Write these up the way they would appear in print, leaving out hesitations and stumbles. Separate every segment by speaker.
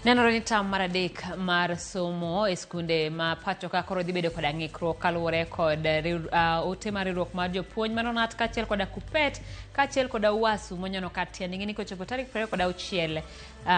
Speaker 1: Nenore ni tam mar adek mar somo e skunde ma pacho ka koro dhi bedo kod ng'ikruok kaluwore kod ote mar riwruok mar jopuonj mano NAT kaachiel kod KUPPET kaachiel kod UWASU monyono kar tiende ni kochopo tarik 26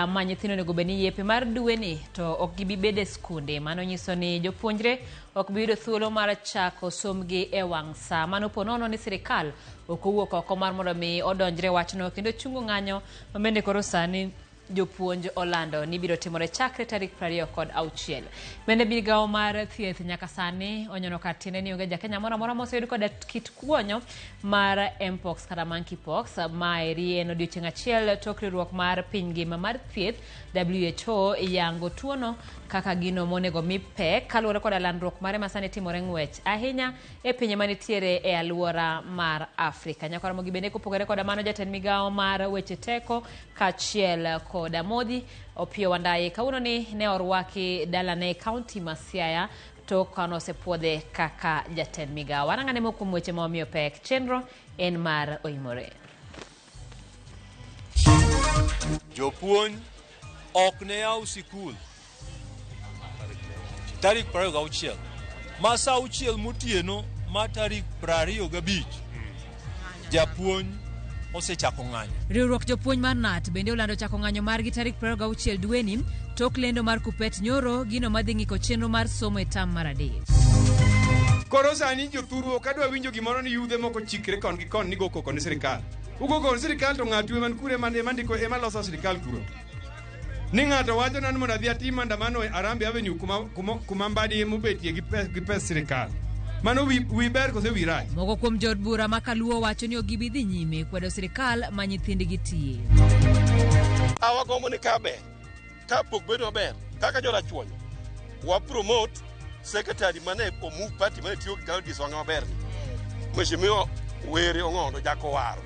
Speaker 1: ma nyithindo onego bed ni yepe mar dweni to ok gibi bedo e skunde. Mano nyiso ni jopuonjre ok bi yudo thuolo mar chako somgi e wang' sa. Mano po nono ni sirikal ok owuok oko mar mondo mi odonjre wachno kendo chungo ng'anyo ma bende koro sani jopuonj olando ni biro timore chakre tarik 26. Bende migawo mar thieth nyaka sani onyono kar tiende ni onge jakenya moro amora moseyud kod kit guonyo mar mpox kata monkeypox. Maeri en odiochieng' achiel tok riwruok mar piny ngima mar thieth WHO yango tuono kaka gino monego mi pek kaluwore kod landruok mare masani timore ng'wech ahinya e pinje manitiere e aluora mar Afrika. Nyaka ramogi bende kopogore kod mano jatend migawo mar weche teko kaachiel koda modhi Opiyo Wandayi kawuono ni ne orwaki dalane kaunti ma Siaya tok kano osepuodhe kaka jatend migawo. Anang'ane moko kuom weche ma omiyo pek chenro en mar Oimore.
Speaker 2: Jopuonj ok ne yaw sikul tarik 26 ma sa 6 motieno ma tarik 25 japuonj osechako ng'anyo.
Speaker 1: Riwruok jopuonj mar NAT bende olando chako ng'anyo margi tarik 26 dweni tok lendo mar KUPPET nyoro gino madhi ng'iko chenro mar somo e tam mar adek.
Speaker 3: Koro sani jothurwo kadwa winjo gimoro ni yudhe moko chikre kon gi kon ni go koko ni sirikal. Ugo kon sirikal to ng'atwe man kure man mandiko ema loso sirikal kuro. Ni ng'ato wacho nan mondo adhi atim andamano e Arambe Avenue kuma mbadi mobetie gi pes sirikal. Mano wi ber kose wi rach.
Speaker 1: Moko kuom jod bura ma Kaluo wacho ni ogibi dhi nyime kwedo sirikal ma nyithindgi tiye.
Speaker 4: Awagomo ni kabe ka pok bedo maber kaka jolachuonyo wa promote secretary mane omu party mane tiyo gi counties wanga maber ni Mheshimiwa Were Ong'ondo Jako Waro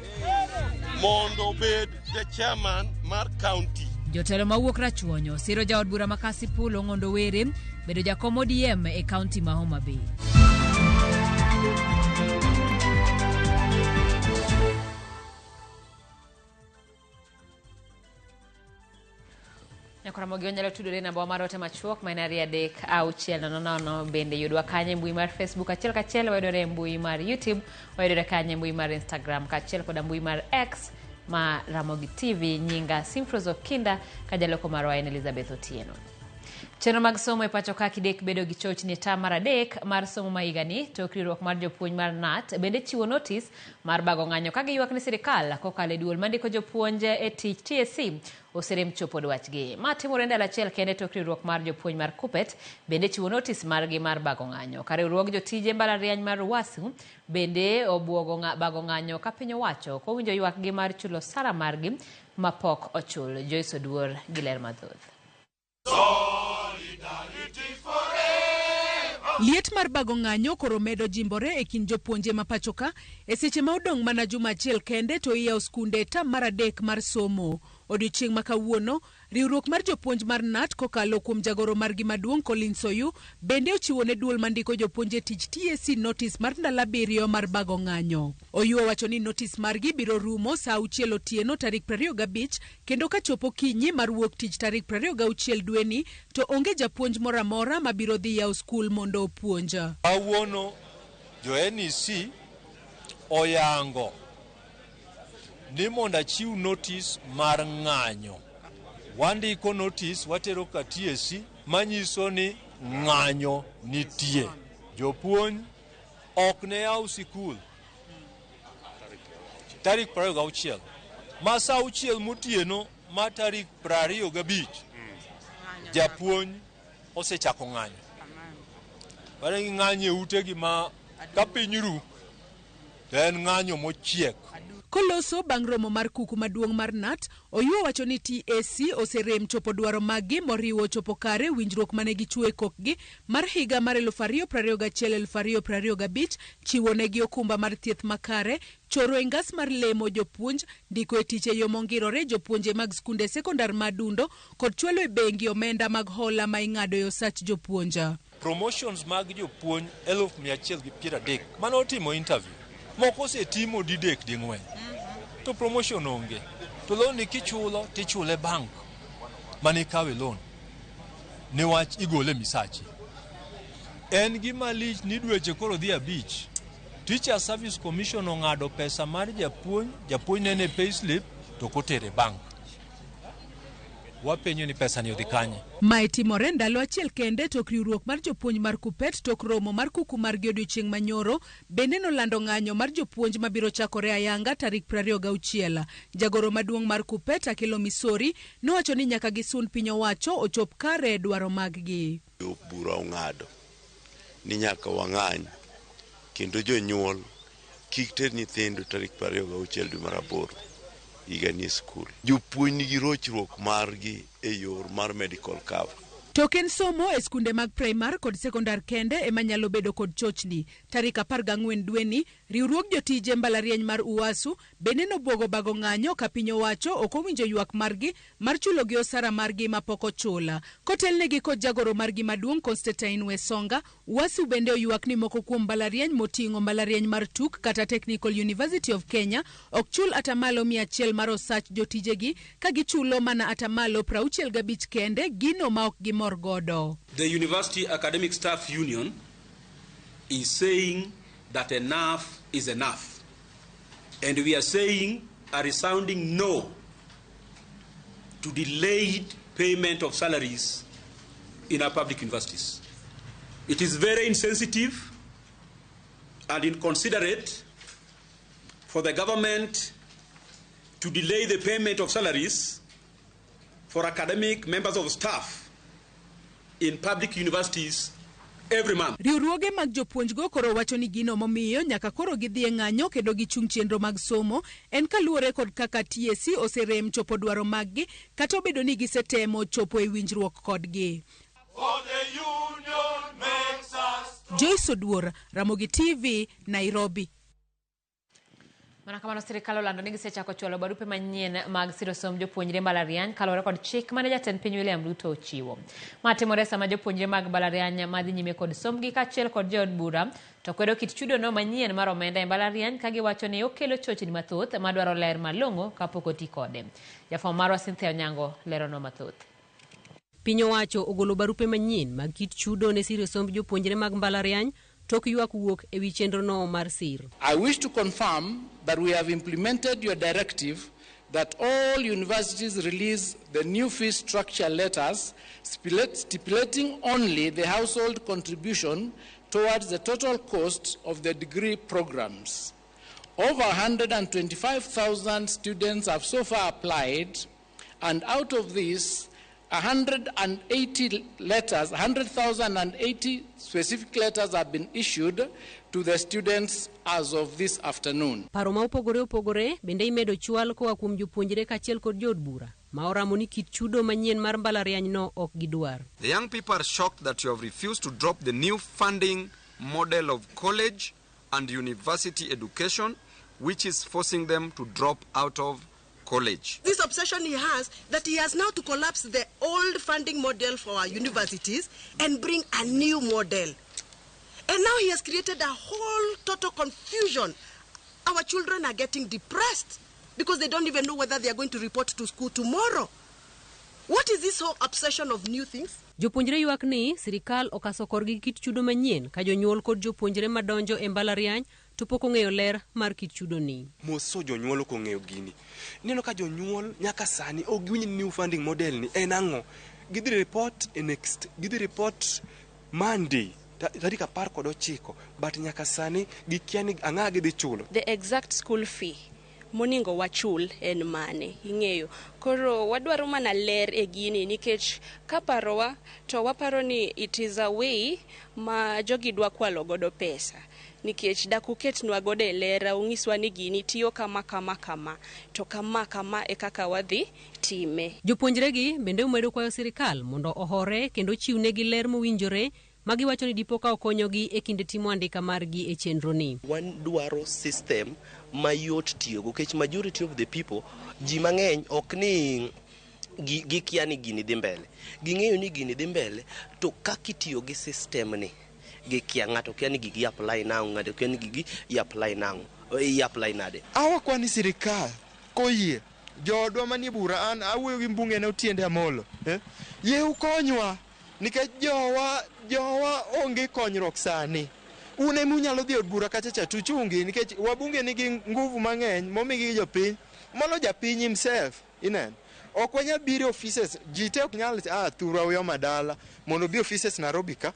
Speaker 4: mondo bed the chairman mar county.
Speaker 1: Jotelo mawuok rachuonyo siro jaod bura ma Kasipul Ong'ondo Were bedo jakom ODM e kaunti ma Homa Bay. Nyakaramogi onyalo tudore na bawa marote machuok mainari adek auchiel nono bende yudwa kanye mbui mar Facebook achiel kachiel wayudore mbui mar YouTube wayudore kanye mbui mar Instagram kachiel koda mbui mar X ma Ramogi TV nyinga Simfrozo Kinda kajaloko marwa en Elizabeth Otieno. Chenro mag somo e pacho ka kidek bedo gi chochni tam mar adek mar somo ma higani tok riwruok mar jopuonj mar NAT bende chiwo notis mar bago ng'anyo ka giywak ni sirikal kokalo e duol mandiko jopuonj e tich TSC oserem chopo dwachgi. Ma timore ndalo achiel kende tok riwruok mar jopuonj mar KUPPET bende chiwo notis margi mar bago ng'anyo. Ka riwruog jotije mbalariany mar UWASU bende obwogo bago ng'anyo ka piny owacho kowinjo ywakgi mar chulo sara margi mapok ochul. Joyce Oduor gi ler mathoth.
Speaker 5: Liet mar bago ng'anyo koro medo jimbore e kin jopuonje ma pachoka e seche ma odong' mana juma achiel kende to iyawo skunde tam mar adek mar somo. Odiochieng' ma kawuono riwruok mar jopuonj mar NAT kokalo kuom jagoro margi maduong' Colin Soyu bende ochiwo ne duol mandiko jopuonje tich TSC notis mar ndalo 7 mar bago ng'anyo. Oyuo wacho ni notis margi biro rumo sa 6 otieno tarik 25 kendo ka chopo kinyi mar wuok tich tarik 26 dweni to onge japuonj moro amora mabiro dhi yawo skul mondo opuonja.
Speaker 2: Awuono jo NEC oyango ni mondo achiw notis mar ng'anyo. Wandiko notis watero ka TSC manyiso ni ng'anyo nitie. Jopuonj ok ne yaw sikul tarik 26 ma sa 6 motieno ma tarik 25 japuonj osechako ng'anyo. Wale ng'anyo e utegi ma ka piny ru en ng'anyo mochiek.
Speaker 5: Koloso bang' romo mar kuku maduong' mar NAT, Oyuo wacho ni TSC oserem chopo dwaro maggi moriwo chopo kare winjruok mane gichuo e kokgi mar higa mar 2021-2025, chiwo negi okumba mar thieth makare, choro e ngas mar lemo jopuonj, ndiko e tich e yo mongirore jopuonje mag skunde sekondar madundo kod chwalo e bengi omenda mag hola ma ing'ado e osach jopuonja.
Speaker 2: Promotions mag jopuonj 130 manotimo interview moko osetimo didek ding'wen to promotion onge to loan ni kichulo tichule bank mane kawe loan niwach igole misachi. En gima lich ni dweche koro dhi abich Teacher Service Commission ong'ado pesa mar japuonj nene payslip to kotere bank. Wapenyo ni pesa ni odhi kanye.
Speaker 5: Mae timore ndalo achiel kende tok riwruok mar jopuonj mar KUPPET tok romo mar kuku mar odiechieng' manyoro bende nolando ng'anyo mar jopuonj mabiro chakore ayanga tarik 26. Jagoro maduong' mar KUPPET Akelo Misori nowacho ni nyaka gisun piny owacho ochop kare dwaro maggi.
Speaker 6: Bura ong'ado ni nyaka wang'any kendo jonyuol kik ter nyithindo tarik 26 dwe mar 8 higa ni skul. Jopuonj nigi rochruok margi e yor mar medical cover.
Speaker 5: Token somo e skunde mag primar kod sekondar kende ema nyalo bedo kod chochni. Tarik 14 dweni, riwruok jotije mbalariany mar UASU bende nobuogo bago ng'anyo ka piny owacho ok owinjo ywak margi mar chulo gi osara margi mapok ochula. Kotelnegi kod jagoro margi maduong' Constantine Wesonga, UASU bende oywak ni moko kuom mbalariany moting'o mbalariany mar TUK kata Technical University of Kenya ok chul atamalo 100 mar osach jotijegi ka gichulo mana atamalo 65 kende gino ma ok gimor godo.
Speaker 7: The University Academic Staff Union is saying that enough is enough. And we are saying a resounding no to delayed payment of salaries in our public universities. It is very insensitive and inconsiderate for the government to delay the payment of salaries for academic members of staff in public universities every month.
Speaker 5: Riwruoge mag jopuonj go koro wacho ni gino momiyo nyaka koro gidhi e ng'anyo kendo gichung' chenro mag somo en kaluwore kod kaka TSC oserem chopo dwaro maggi kata obedo ni gisetemo chopo e winjruok kodgi. Joyce Oduor, Ramogi TV, Nairobi.
Speaker 1: Mana kamano sirikal olando ni gisechako chwalo barupe manyien mag siro somb jopuonjre mbalariany kaluwore kod chik mane jatend piny William Ruto ochiwo. Ma timore sama jopuonjre mag mbalariany madhi nyime kod sombgi kaachiel kod jood bura to kwedo kit chudo no manyien mar omenda e mbalariany ka giwacho ni okelo chochni mathoth madwaro ler malong'o kapok oti kode. Jafwambo marwa Cynthia Onyango lero no mathoth.
Speaker 8: Piny owacho ogolo barupe manyien mag kit chudo ne siro somb jopuonjre mag mbalariany tok ywak wuok e wi chenro no mar sir.
Speaker 9: I wish to confirm that we have implemented your directive that all universities release the new fee structure letters stipulating only the household contribution towards the total cost of the degree programs. Over 125,000 students have so far applied, and out of this 100,080 specific letters have been issued to the students as of this afternoon.
Speaker 8: Paro ma opogore bende imedo chwal koa kuom jopuonjre kaachiel kod jood bura ma oramo ni kit chudo manyien mar mbalariany no ok gidwar.
Speaker 10: The young people are shocked that you have refused to drop the new funding model of college and university education, which is forcing them to drop out of college.
Speaker 11: This obsession he has that he has now to collapse the old funding model for our universities and bring a new model. And now he has created a whole total confusion. Our children are getting depressed because they don't even know whether they are going to report to school tomorrow. What is this whole obsession of new things?
Speaker 8: Jopuonjre ywak ni sirikal okaso korgi kit chudo manyien ka jonyuol kod jopuonjre madonjo e mbalariany to pok ong'eyo ler mar kit chudo ni.
Speaker 12: Moso jonyuol ok ong'eyo gini. Neno ka jonyuol nyaka sani ok giwinj new funding model ni en ang'o. Gidhi report Monday tarik 19 but nyaka sani gikia ni ang'a gidhi chulo.
Speaker 13: The exact school fee moningo wachul en mane ing'eyo. Koro wadwaro mana ler e gini nikech kaparowa to waparo ni it is a way ma jogi dwa kwalo godo pesa. nikech dak uketnwa godo e lera, ung'iswa ni gini tiyo kama to kama e kaka wadhi time.
Speaker 8: Jopuonjre gi bende umedo kwayo sirikal mondo ohore kendo chiwnegi ler mowinjore magiwacho ni dipo ka okonyogi e kinde timo andika margi e chenro ni.
Speaker 14: Wan dwaro system mayot tiyogo, nikech majority of the people, ji mang'eny ok ni gikia ni gini dhi mbele. Ging'eyo ni gini dhi mbele, to kaka itiyo gi system ni, gikia ng'ato kia ni gigi apply now, ng'ato kia ni gigi apply now, apply nade.
Speaker 3: Awakwani sirikal koyie jodwa manie bura, an awuoyo gi mbunge ne Otiende Amollo, yie ukonywa nikech jowa onge konyruok sani. Un ema unyalo dhi od bura kacha tuchungi, nikech wabunge nigi nguvu mang'eny momigi jopiny molo japiny himself. Inen ok wanyal biro offices, ji te ok nyal thurwa uyo madala mondo bi offices Nairobi ka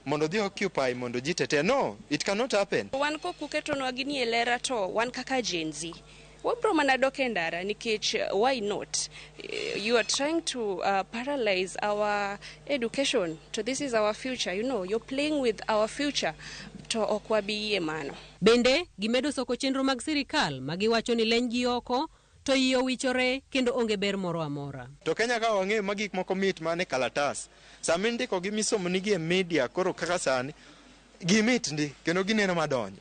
Speaker 3: mondo dhi occupy mondo ji tete. No, it cannot happen.
Speaker 13: Wan kokuketonwa gini e lera to wan kaka Gen Z wabro mana dok e ndara, nikech why not? You are trying to paralyze our education. So this is our future. You know, you're playing with our future. To ok wabi mano.
Speaker 8: Bende gimedo soko chenro mag sirikal magiwacho ni leny gi oko to iyo wichore kendo onge ber moro amora.
Speaker 3: To Kenya ka wang'e magik moko mit mane kalatas. Sami ndiko gi misomo nigi e media koro kaka sani gimit ndi kendo gineno madonjo.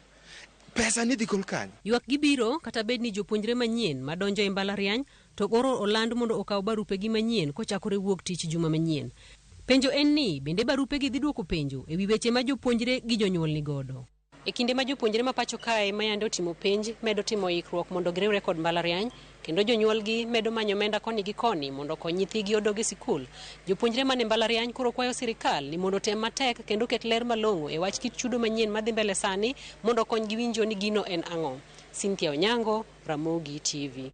Speaker 3: Pesa ni dhi kol kany.
Speaker 8: Ywak gibiro kata bed ni jopuonjre manyien madonjo e mbalariany to goro oland mondo okaw barupe gi manyien kochakore wuok tich juma manyien. Penjo en ni bende barupe gi dhi duoko penjo e wi weche ma jopuonjre gi jonyuol ni godo. E kinde ma jopuonjre ma pacho kae mayande otimo penj medo timo ikruok mondo giriwre kod mbalariany kendo jonyuol gi medo manyo omenda koni gi koni mondo kony nyithigi odog e sikul. Jopuonjre mane mbalariany koro kwayo sirikal ni mondo tem matek kendo ket ler malong'o e wach kit chudo manyien madhi mbele sani mondo kony giwinjo ni gino en ang'o. Cynthia Onyango, Ramogi TV.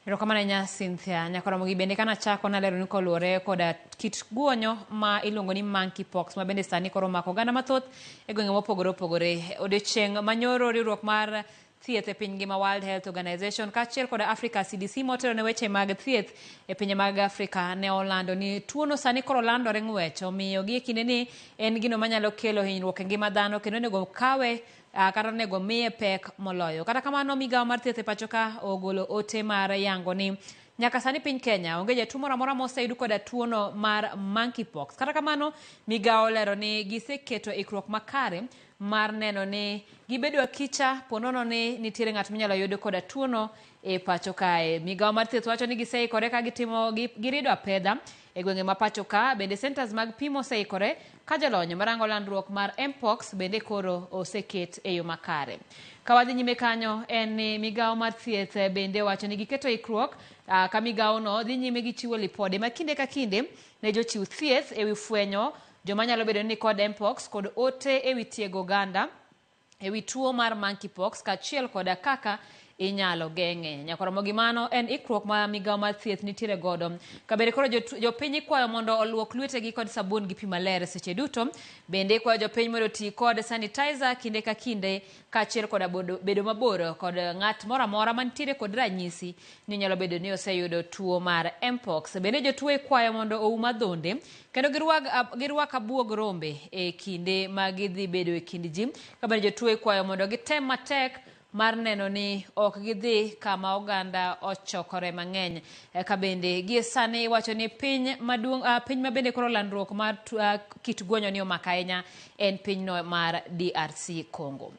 Speaker 1: Erokamano nya Cynthia, nyakoromogi bende kana chako nalero ni koluore koda kit guonyo ma iluongo ni monkeypox ma bende sani koro mako oganda mathoth e gwenge mopogore opogore. Odiochieng' manyoro riwruok mar thieth e piny ngima World Health Organization kaachiel koda Africa CDC motelo ne weche mag thieth e pinje mag Afrika ne olando ni tuono sani koro landore ng'wech, omiyo gi e kinde ni en gino manyalo kelo hinyruok e ngima dhano kendo onego kawe kata nego miye pek moloyo. Kata kamano migawo mar thieth e pacho ka ogolo ote mar yango ni nyaka sani piny Kenya onge jatuo moro amora moseyud koda tuono mar monkeypox. Kata kamano migawo lero ni giseketo ikruok makare mar neno ni gibedo akicha ponono ni nitiere ng'at minyalo yud koda tuono e pacho kae. Migawo mar thieth wacho ni giseikore ka girido apedha e gwenge ma pacho ka. Bende centers mag pimo oseikore ka jolony marango landruok mar mpox bende koro oseket e yo makare. Kawadhi nyime kanyo en ni migawo mar thieth bende wacho ni giketo ikruok ka migawo no dhi nyime gi chiwo lipode ma kinde ka kinde ne jochiw thieth e wi fwenyo joma nyalo bedo ni kod mpox kod ote e wi tiego oganda e wi tuo mar monkeypox kaachiel koda kaka inyalo geng'e. Nyakoromogi mano en ikruok ma migawo mar thieth nitiere godo. Kabende koro jopiny ikwayo mondo oluok lwetegi kod sabun gi pi maler seche duto. Bende ikwayo jopiny mondo oti kod sanitizer kinde ka kinde kaachiel koda bedo mabor kod ng'at moro amora mantiere kod ranyisi ni nyalo bedo ni oseyudo tuo mar mpox. Bende jotuo ikwayo mondo oum adhonde kendo girwak abuog rombe e kinde ma gidhi bedo e kind ji. Kabende jotuo ikwayo mondo gitem matek mar neno ni ok gidhi kama oganda ochokore mang'eny. Kabende gie sani wacho ni piny ma bende koro landruok mar kit guonyo ni omako ahinya en pinyno mar DRC Congo.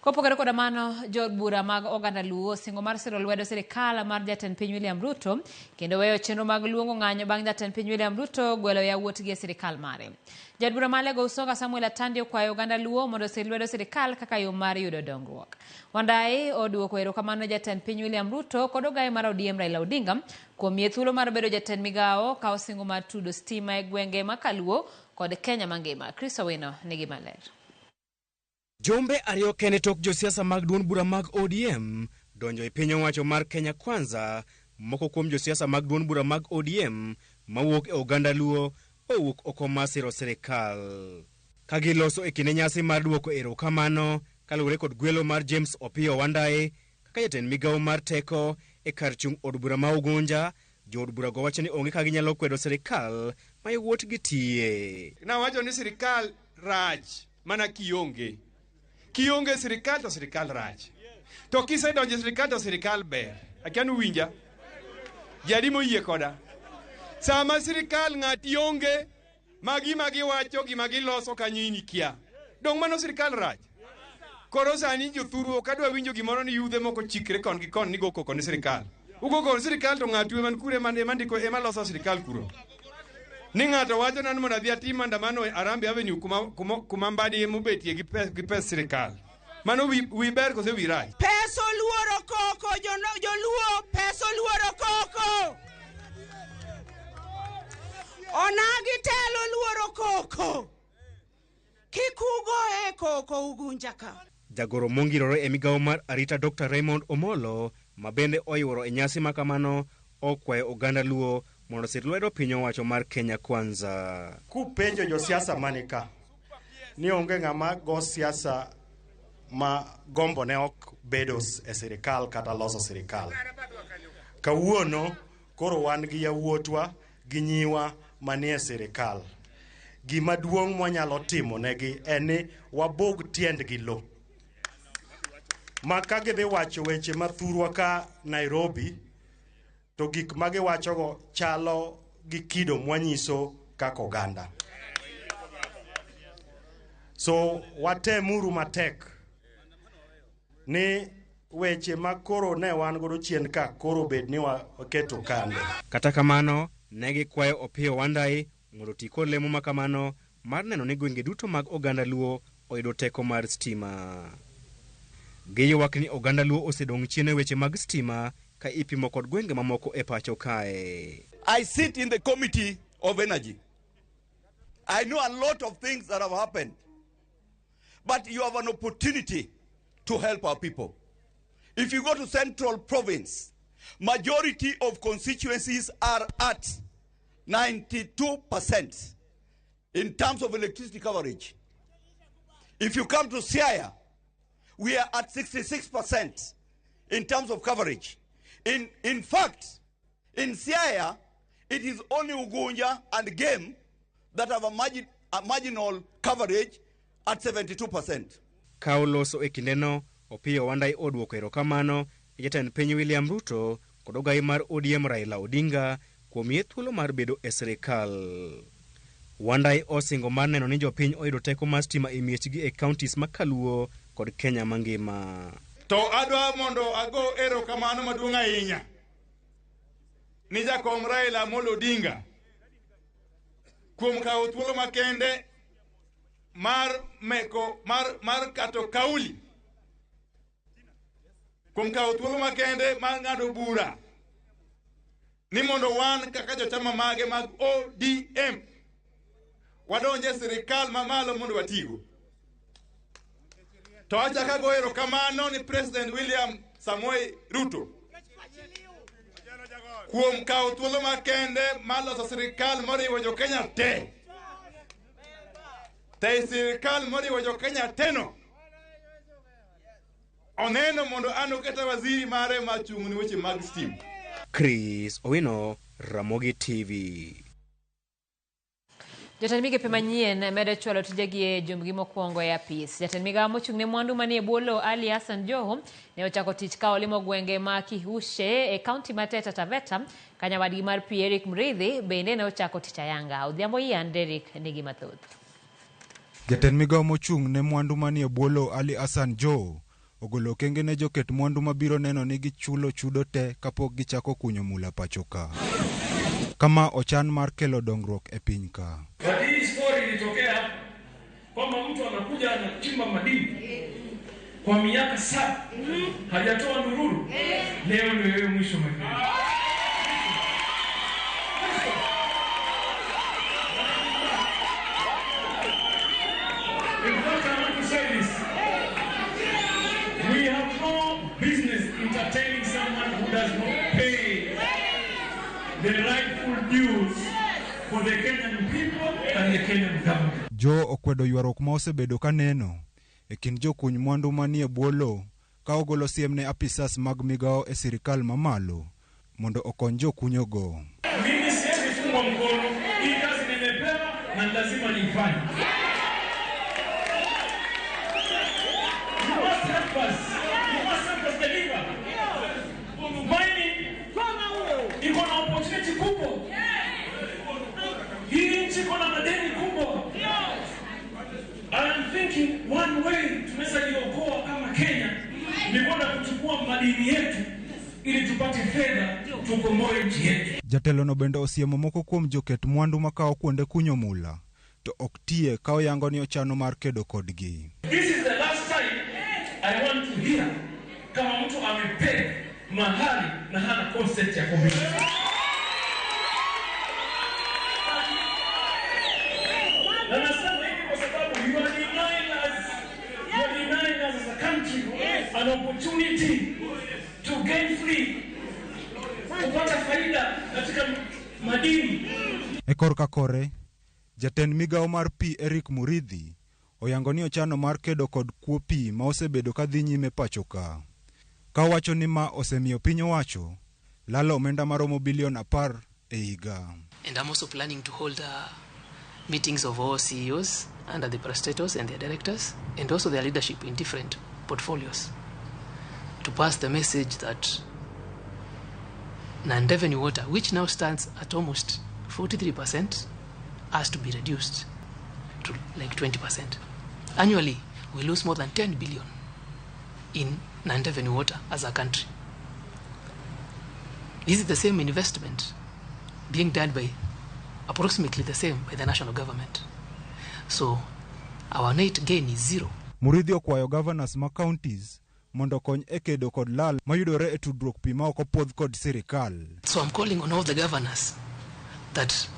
Speaker 1: Kopogore koda mano, jod bura mag oganda Luo singo mar siro lwedo sirikal mar jatend piny William Ruto kendo weyo chenro mag luongo ng'anyo bang' jatend piny William Ruto gwelo yawuotgi e sirikal mare. Jad bura ma Lego Usonga Samuel Atandi okwayo oganda Luo mondo osir lwedo sirikal kaka yo mar yudo dongruok. Wandai oduoko erokamano jatend piny William Ruto kod ogayo mar ODM Raila Odinga kuom miye thuolo mar bedo jatend migawo ka osingo mar tudo stima e gwenge ma Kaluo kod Kenya mangima. Chris Owino nigi maler.
Speaker 15: Jombe ariyo kende tok josiasa mag duond bura mag ODM donjo e piny owacho mar Kenya Kwanza. Moko kuom josiasa mag duond bura mag ODM mawuok e oganda Luo owuok oko mar siro sirikal ka giloso e kinde nyasi mar duoko erokamano kaluwore kod gwelo mar James Opiyo Wandayi kaka jatend migawo mar teko e kar chung' od bura ma Ugunja. Jood bura go wacho ni onge ka ginyalo kwedo sirikal ma yowuot gitiye.
Speaker 3: Na wacho ni sirikal rach mana kionge kionge sirikal to sirikal rach. To kisedonjo sirikal to sirikal ber. Akianu winja. Jadi moyie koda. Sama sirikal ng'ati onge magi wacho gi magi loso kanyo kia. Dong mano sirikal rach. Koro sani jothuru kadwa winjo gimoro ni yudhe moko chikre kon gi kon ni go koko ni sirikal. Ugo kon sirikal to ng'atu man kure man mandiko ema loso sirikal kuro. Ni ng'ato wacho nan mondo adhi atim maandamano e Harambee Avenue kuma mbadi mobetie gi pes sirikal. Mano wi ber kose wi rach.
Speaker 16: Peso luoro koko joluo peso luoro koko. Onagi telo luoro koko. Kikugo e koko ugunjaka.
Speaker 15: Jagoro mongirore e migawo mar arita Dr. Raymond Omolo mabende oyuoro e nyasi makamano okwayo oganda luo mondo osir lwedo piny owacho mar Kenya Kwanza.
Speaker 17: Kupenjo josiasa manika ni onge ng'ama go siasa ma gombo ne ok bedo e sirikal kata loso sirikal. Kawuono koro wan gi yawuotwa gi nyiwa manie sirikal. Gima duong' mwanyalo timo negi en ni wabog tiendgi lo. Maka gidhi wacho weche mathurwa ka Nairobi, to gik magi wachogo chalo gi kido mwanyiso kaka oganda. So watemuru matek ni weche makoro ne wan godo chien ka koro bed ni waketo kande.
Speaker 15: Kata kamano, negi kwayo Opiyo Wandayi mondo tiko lemo makamano mar neno ni gwenge duto mag oganda luo oyudo teko mar stima. Giyuak ni oganda luo osedong' chien e weche mag stima ka ipimo kod gwenge mamoko e pacho kae.
Speaker 18: I sit in the Committee of Energy. I know a lot of things that have happened. But you have an opportunity to help our people. If you go to Central Province, majority of constituencies are at 92% in terms of electricity coverage. If you come to Siaya, we are at 66% in terms of coverage. In fact, in Siaya, it is only Ugunja and Game that have a marginal coverage at 72%.
Speaker 15: Kauloso e kindeno, Opiyo Wandayi oduoko erokamano e jatend piny William Ruto kod ogai mar ODM Raila Odinga kuom yie thuolo mar bedo e sirikal. Wandayi osingo mar neno ni jopiny oyudo teko mar stima e miechgi e counties ma Kaluo kod Kenya mangima.
Speaker 3: To adwa mondo ago erokamano maduong' ahinya ni jakom Raila Amolo Odinga kuom kawo thuolo makende mar kato kauli, kuom kawo thuolo makende mar ng'ado bura ni mondo wan kaka jochama mage mag ODM wadonje sirikal mamalo mondo watigo. To achaka go erokamano ni President William Samoei Ruto kuom kawo thuolo makende mar loso sirikal moriwo jo Kenya te. Te sirikal moriwo jo Kenya teno oneno mondo an oketa waziri mare machung' ni weche mag stima.
Speaker 15: Chris Owino, Ramogi TV.
Speaker 1: Jatend migepe manyien medo chwalo tijegi e jumbgi mokwongo e apis. Jatend migawo mochung' ne mwandu manie bwolo Ali Hassan Joho ne ochako tich ka olimo gwenge ma Kihushe e kaunti mar Taita Taveta. Ka nyawadgi mar pi Eric Mridhi bende ne ochako tich ayanga. Odhiambo Ian Derek nigi mathoth.
Speaker 19: Jatend migawo mochung' ne mwandu manie bwolo Ali Hassan Joho ogolo okenge ne joket mwandu mabiro neno ni gichulo chudo te kapok gichako kunyo mula pachoka. Kama ochan mar kelo dongruok e piny ka.
Speaker 20: Hii story ilitokea kwamba mtu anakuja anachimba madini kwa miaka 7 hajatoa ndururu. Leo ndio wewe mwisho madini. In fact, I want to say this. We have no business entertaining someone who does not pay the rightful dues for the Kenyan people and the Kenyan government.
Speaker 19: Jo okwedo ywaruok ma osebedo ka neno e kind jokuny mwandu manie bwolo ka ogolo siem ne apisas mag migawo e sirikal mamalo mondo okony jokunyogo.
Speaker 20: Mimi siwezi fungwa mkono, hii kazi nimepewa na lazima nifanye. iko na opportunity kubwa. Hii nchi iko na madeni kubwa. I am thinking one way tunaweza jiokoa kama Kenya ni kwenda kuchukua madini yetu ili tupate fedha tukomboe nchi yetu.
Speaker 19: Jatelo no bende osiemo moko kuom joket mwandu makao kuonde kunyo mula to oktie kao yango ni ochano mar kedo kodgi.
Speaker 20: This is the last time I want to hear kama mtu amepea mahali na hana concept ya community. Na nasema hivi kwa sababu you are denying us as a country an opportunity to gain free, kupata faida katika madini.
Speaker 19: Ekorka kore, jatend migao mar pi Eric Muridhi oyango ni ochano mar kedo kod kuo pi ma osebedo ka dhi nyime pachoka. Ka wacho ni ma osemiyo piny owacho lalo omenda maromo bilion 10 e higa.
Speaker 21: And I'm also planning to hold meetings of all CEOs under the parastatals and their directors and also their leadership in different portfolios to pass the message that non-revenue water, which now stands at almost 43%, has to be reduced to like 20%. Annually, we lose more than 10 billion in non-revenue water as a country. This is the same investment being done by approximately the same by the national government. So our net gain is zero.
Speaker 19: Muridhi okwayo governors ma counties mondo kony e kedo kod lal mayudore e tudruok pi ma ok opodh kod sirikal.
Speaker 21: So I'm calling on all the governors that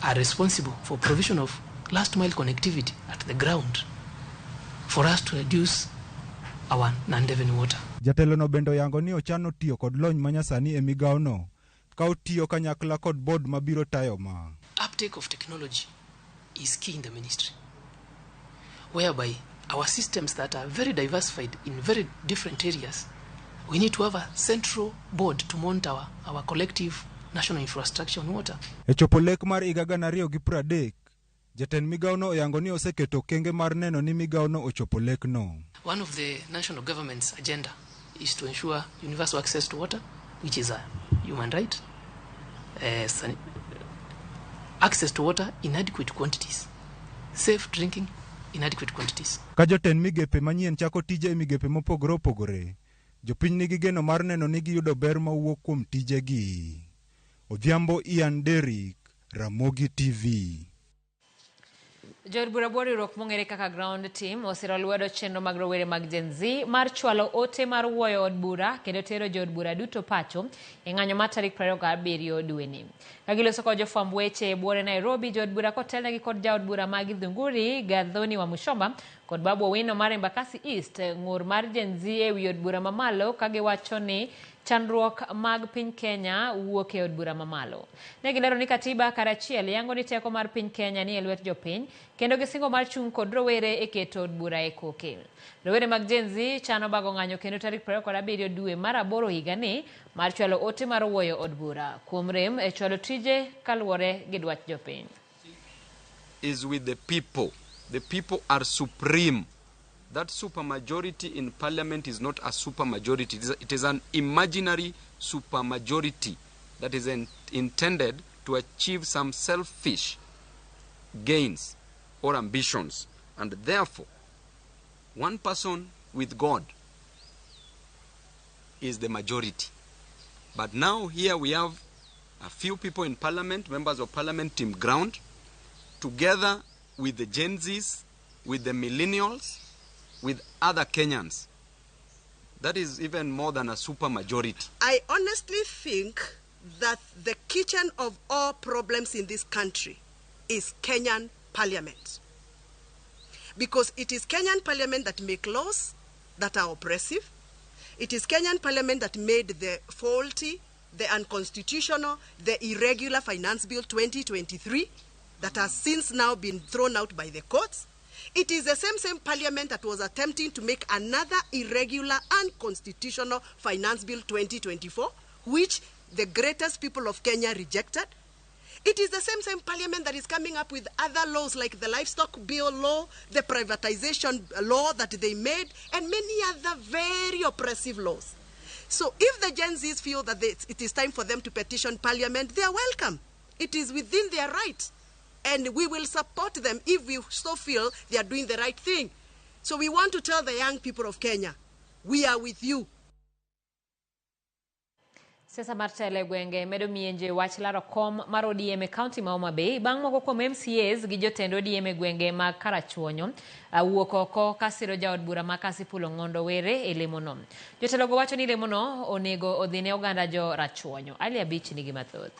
Speaker 21: are responsible for provision of last mile connectivity at the ground for us to reduce our non-revenue water.
Speaker 19: Jatelo no bendo yango ni ochano tiyo kod lony manyasani e migao no ka otiyo kanyakla kod board mabiro tayo ma.
Speaker 21: Uptake of technology is key in the ministry, whereby our systems that are very diversified in very different areas, we need to have a central board to monitor our collective national infrastructure on water.
Speaker 19: E chopo lek mar higa 2030, jatend migao no oyango ni oseketo kenge mar neno ni migao no ochopo lek no.
Speaker 21: One of the national government's agenda is to ensure universal access to water, which is a human right, access to water in adequate quantities, safe drinking in adequate quantities.
Speaker 19: Ka jotend migepe manyien chako tije e migepe mopogore opogore, jopiny nigi geno mar neno ni giyudo ber mawuok kuom tijegi. Odhiambo Ian Derrick, Ramogi TV.
Speaker 1: Jod bura riwruok mong'ere kaka Ground Team osiro lwedo chenro mag rowere mag Gen Z mar chwalo ote mar wuoyo od bura kendo tero jod bura duto pacho e ng'anyo mar tarik 27 dweni. Kagiloso kod jofwamb weche e buore Nairobi, jod bura kotelnegi kod jaod bura mag Githunguri Gathoni wa Mushomba kod Babu Owino mar Embakasi East ng'ur mar Gen Z e wi od bura mamalo kagiwacho ni chandruok mag piny Kenya wuok e od bura mamalo. Ne gilero ni katiba karachiel yango ni teko mar piny Kenya ni e lwet jopiny kendo gisingo mar chung' kod rowere e keto od bura e koke. Rowere mag Gen Z chano bago ng'anyo kendo tarik 27 dwe mar 8 higa ni mar chwalo ote mar wuoyo od bura kuom rem e chwalo tije kaluwore gi dwach jopiny.
Speaker 10: Is with the people. The people are supreme. That supermajority in parliament is not a supermajority. It is an imaginary supermajority that is intended to achieve some selfish gains or ambitions. And therefore, one person with God is the majority. But now here we have a few people in parliament, members of parliament, Team Ground, together with the Gen Zs, with the millennials, with other Kenyans. That is even more than a super majority.
Speaker 11: I honestly think that the kitchen of all problems in this country is Kenyan parliament. Because it is Kenyan parliament that make laws that are oppressive. It is Kenyan parliament that made the faulty, the unconstitutional, the irregular Finance Bill 2023 that has since now been thrown out by the courts. It is the same parliament that was attempting to make another irregular unconstitutional Finance Bill 2024, which the greatest people of Kenya rejected. It is the same parliament that is coming up with other laws like the livestock bill law, the privatization law that they made, and many other very oppressive laws. So if the Gen Zs feel that it is time for them to petition Parliament, they are welcome. It is within their right. And we will support them if we so feel they are doing the right thing. So we want to tell the young people of Kenya, we are with you.
Speaker 1: Sesa mar tele gwenge medo mienje wach laro kom mar ODM e county ma Homa Bay bang' moko kuom MCAs gi jotend ODM e gwenge mag Karachuonyo wuok oko ka siro jaod bura ma Kasipul Ong'ondo Were e lemono. Jotelogo wacho ni lemono onego odhi ne oganda jo Rachuonyo. Ali Abich nigi mathoth.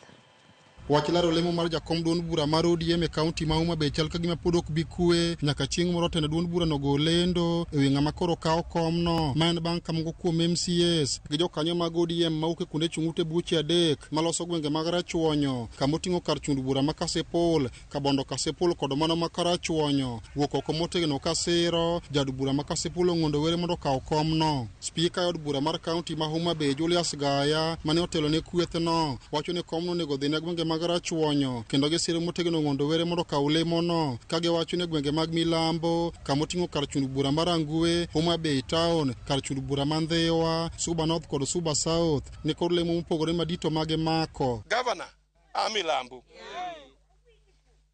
Speaker 4: Wach laro lemo mar jakom duond bura mar ODM e county ma Homa Bay chal ka gima pod ok bi kwe nyaka chieng' moro tend duond bura no go lendo e wi ng'ama koro kawo kom no man bang' ka moko kuom MCAs gi jokanyo mag ODM mauke kuonde chung'ute buche adek maloso gwenge mag Rachuonyo kamoting'o kar chund bura ma Kasipul, Kabondo Kasipul kod mano ma Karachuonyo wuok oko motegno ka siro jad bura ma Kasipul Ong'ondo Were mondo kawo kom no. Spika od bura mar county ma Homa Bay Julius Gaya mane otelo ne kweth no wacho ni kom no onego dhi ne gwenge mag Rachuonyo kendo gisiro motegno Ong'ondo Were mondo kaw lemo no ka giwacho ne gwenge mag Milambo kamoting'o kar chund bura mar Angwe, Homa Bay Town, kar chund bura mar Ndhewa, Suba North kod Suba South ni kod lemo mopogore madito mage mako.
Speaker 22: Governor Amilambo,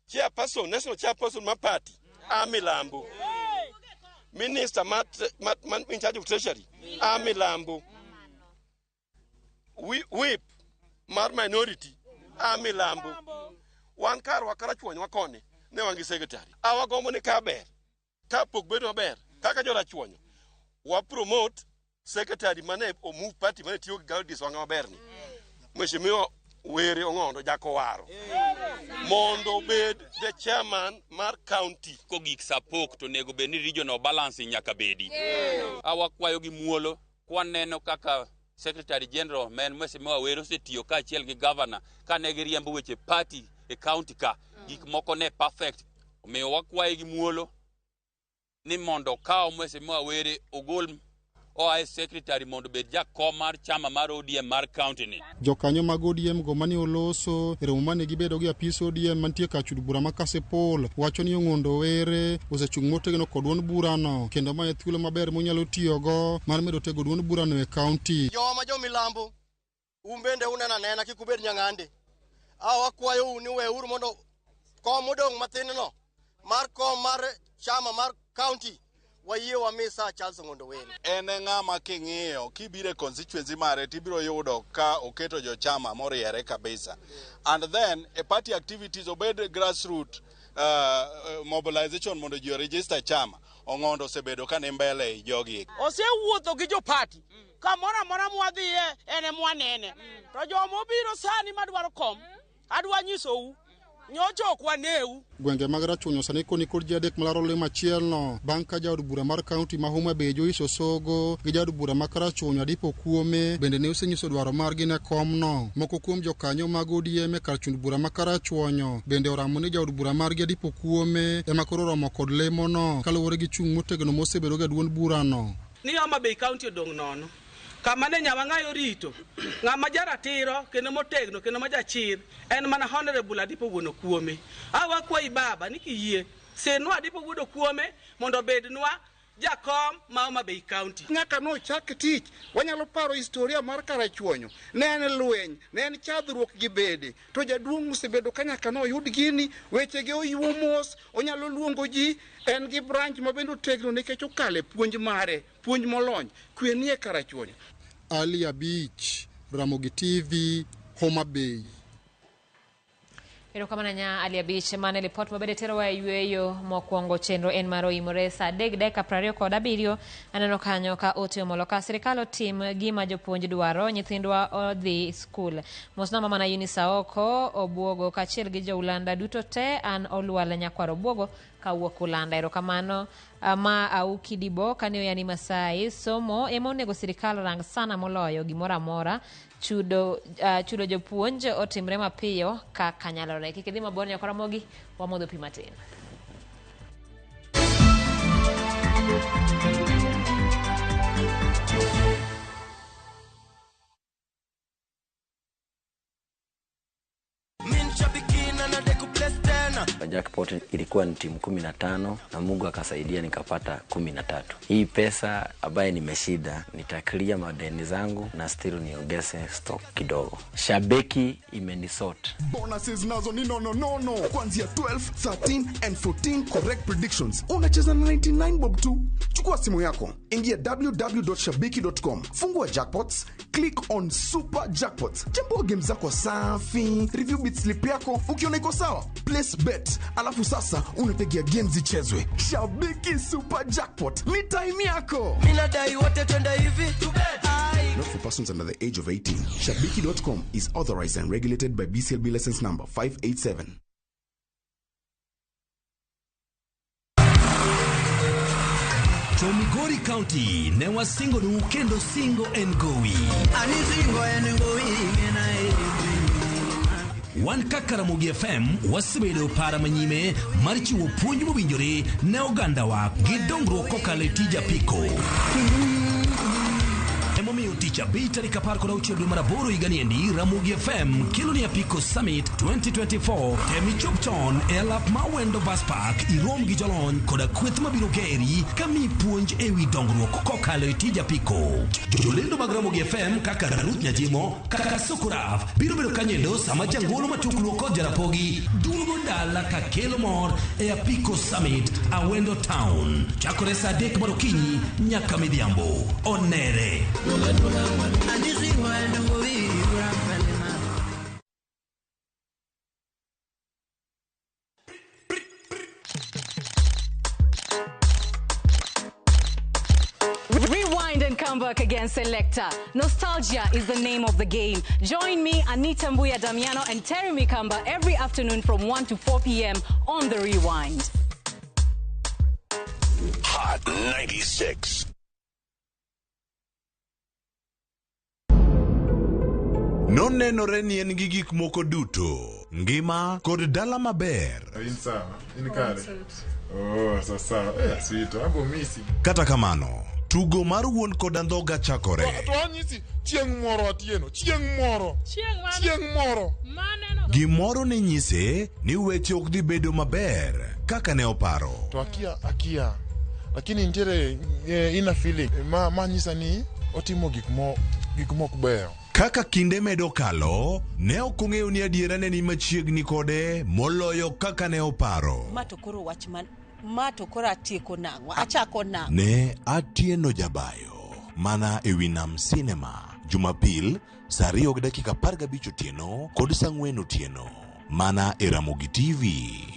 Speaker 22: Chairperson, National Chairperson ma party Amilambo, Minister in charge of Treasury Amilambo, Whip mar minority Amilambo, wan kar wa Karachuonyo wakoni ne wangi secretary awagomo ni kaber ka pok bedo maber kaka jo Rachuonyo wa promote secretary mane o move party mane tiyo gaudis wanga maber ni Mheshimiwa Were Ong'ondo Jakowaro mondo bed the chairman mar county
Speaker 23: kogik sapok to nego bed ni regional balance nyaka bedi awakwayo gi muolo kwaneno kaka Secretary General men Mheshimiwa Were osetiyo ka achiel gi governor kane giriembo weche party e county ka gik moko ne perfect omiyo wakwaye gi muolo ni mondo kawo Mheshimiwa Were ogol OIS secretary mondo bed jakom mar chama mar ODM mar county ni.
Speaker 4: Jokanyo mag ODM go mani oloso romo mane gibedo gi apis ODM mantie ka chud bura ma Kasipul wacho ni Ong'ondo Were osechung' motegno kod duond bura no kendo ma e thuolo maber monyalo tiyogo mar medo tego duond bura no e county.
Speaker 24: Joma jo Milambo umbende unena nena kikubed nyang'ande awakwayo ni weuru mondo kom modong' mathin no mar kom mar chama mar county wayie wamisa Charles Ong'ondo Were.
Speaker 25: En ng'ama king'iyo kibire constituency mare tibiro yudo ka oketo jo chama moriere kabisa. And then a party activities obed grassroots mobilization mondo ji register chama. Ong'ondo osebedo ka ne mbele i jogi.
Speaker 16: Osewuotho gi jo party kamoro amora mwadhiye ene mwanene. To jomo biro sani madwaro kom adwa nyisou nyocho kwaneu.
Speaker 4: Gwenge mag Rachuonyo sani koni kod ji adek malaro lemo achiel no bang' ka jaod bura mar county ma Homa Bay Joyce Osogo gi jaod bura ma Karachuonyo Adipo Kuome bende ne osenyiso dwaro margi ne kom no. Moko kuom jokanyo mag ODM e kar chund bura ma Karachuonyo bende oramo ni jaod bura margi Adipo Kuome ema koro romo kod lemo no kaluwore gi chung' motegno mosebedo ga duond bura no.
Speaker 16: Ni Homa Bay County odong' nono kama ne nyawang'ayo rito ng'ama jaratiro kendo motegno kendo majachir en mana Honorable Adipo Wuono Kuome. Awakwayi baba ni kiyie senwa Adipo Wuono Kuome mondo bednwa jakom ma Homa Bay County.
Speaker 26: Nyaka no chak tich wanyalo paro historia mar Karachuonyo ne en lweny ne en chadhruok gi bede to jaduong' mosebedo ka nyaka no yud gini wechege oyuo mos onyalo luongo ji en gi branch mabendo tegno nikech okale puonj mare puonj molony kwe nie Karachuonyo.
Speaker 4: Ali Abich, Ramogi TV, Homa Bay.
Speaker 1: Ero kamana nya Ali Abich mane report mabede tero wa yueyo mokwongo chenro en maro imore sa deg deka prario kod abirio aneno kanyo ka ote omoloka sirikal otim gima jopuonj dwaro nyithindwa odhi skul. Mosna mama na Unisa oko Obuogo kachiel gi joulanda duto te an Olwala nyakwaro Obuogo kawuok Ulanda. Ero kamano ma Auki Dibo kanyo yani Masai somo ema onego sirikal rang sana moloyo gimora mora chudo jopuonj otimre mapiyo ka kanyalore. Kik idhi mabor nyakora mogi wamodho pi matin.
Speaker 2: jackpot ilikuwa ni timu 15 na Mungu akasaidia nikapata 13. Hii pesa ambaye nimeshida nitaklia madeni zangu na still niongeze stock kidogo. Shabiki imenisort.
Speaker 5: Bonuses nazo ni no. Kuanzia 12, 13 and 14 correct predictions. Unacheza 99 bob tu. Chukua simu yako, ingia www.shabiki.com, fungua jackpots, click on super jackpots. Chambua game zako safi, review bit slip yako, ukiona iko sawa, place bet. Alafu sasa unategea games zichezwe. Shabiki super jackpot, ni time yako.
Speaker 6: Mina dai wote twende hivi to bet.
Speaker 5: Not for persons under the age of 18. Shabiki.com is authorized and regulated by BCLB license number 587.
Speaker 7: Migori County ne wasingo nu kendo singo and gowi.
Speaker 6: Ani singo and gowi
Speaker 7: Wan Kakaramogi FM wasebedo para manyime mar chiwo puonj mowinjore ne oganda wa gi dongruok kokalo e tija piko. Emomiyo ticha bita ni kapar kona uchiedu maraboro iganisiendi Ramogi FM Kilonia Pico Summit 2024 temi chopchon elap mawendo bus park irom gi jolony koda kweth mabiro geri kami puonj ewi dongruok kokalo e tija piko. Jolendo mag Ramogi FM kaka Ruth Nyajimo kaka Sokuraf biro bedo kanyendo sama jangolo matukluo kod jarapogi duogo dala ka kelo mor e Apiko Summit Awendo Town chakore saa 3 mar okinyi nyaka midhiambo. Onere
Speaker 9: Rewind and come back again, Selector. Nostalgia is the name of the game. Join me, Anita Mbuya Damiano and Terry Mikamba every afternoon from 1 to 4 p.m. on The Rewind.
Speaker 12: Hot 96.
Speaker 27: Nonenore ni en gi gik moko duto, ngima kod dala maber.
Speaker 19: Sawa, in kare. Oh, sawa. Sweet, abo misi.
Speaker 27: Kata kamano, tugo mar wuon kod andhoga chakore.
Speaker 19: To anyisi chieng' moro atieno, chieng' moro.
Speaker 9: Maneno.
Speaker 27: Gimoro ne nyise ni weche ok dhi bedo maber kaka ne oparo.
Speaker 19: To akia. Lakini nitiere ina feeling ma nyisa ni otimo gik moko beyo.
Speaker 27: Kaka kinde medo kalo, ne okong'eyo ni adiera ne ni machiegni kode moloyo kaka ne oparo.
Speaker 9: Matokoro wachman, matokoro atieko nang'o, achako nang'o.
Speaker 27: Ne Atieno Jabayo, mana e Winam Cinema, Jumapil, saa 2:15 otieno kod saa 4 otieno, mana e Ramogi TV.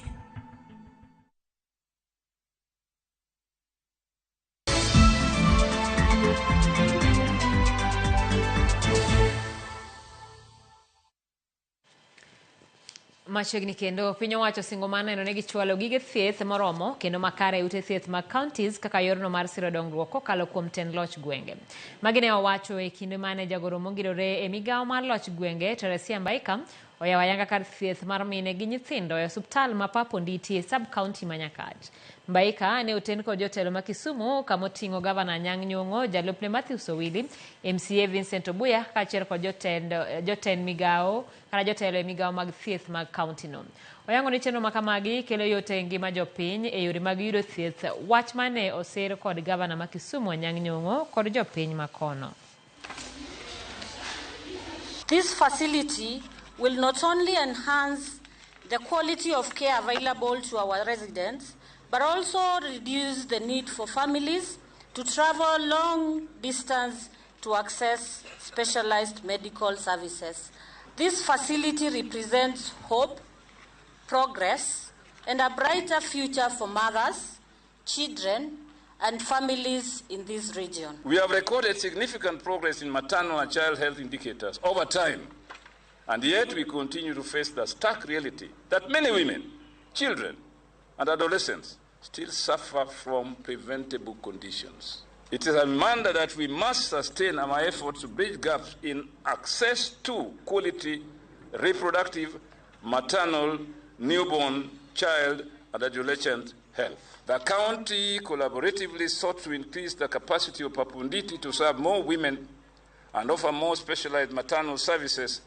Speaker 1: Machiegni kendo piny owacho singo maneno ne gichwalo gige thieth moromo kendo makare ute thieth mag counties kaka yorno mar siro dongruok kokalo kuom tend loch gwenge. Magi ne owacho e kinde mane jagoro mongirore e migawo mar loch gwenge Teresia Mbaika oyawo ayanga kar thieth mar mine gi nyithindo e osuptal ma Papo Nditi e sub county ma Nyakach. Mbaika ne oten kod jotelo ma Kisumu kamoting'o gavana Anyang' Nyong'o, jalupne Matthews Owili, MCA Vincent Obuya kaachiel kod jotend migawo kata jotelo e migawo mag thieth mag county no. Oyango ni chenro makamagi kelo yot e ngima jopiny e yore mag yudo thieth, wach mane osir kod gavana ma Kisumu Anyang' Nyong'o kod jopiny makono.
Speaker 28: This facility will not only enhance the quality of care available to our residents, but also reduce the need for families to travel long distance to access specialized medical services. This facility represents hope, progress, and a brighter future for mothers, children, and families in this region.
Speaker 29: We have recorded significant progress in maternal and child health indicators over time, and yet we continue to face the stark reality that many women, children, and adolescents still suffer from preventable conditions. It is a reminder that we must sustain our efforts to bridge gaps in access to quality reproductive, maternal, newborn, child, and adolescent health. The county collaboratively sought to increase the capacity of Papo Nditi to serve more women and offer more specialized maternal services,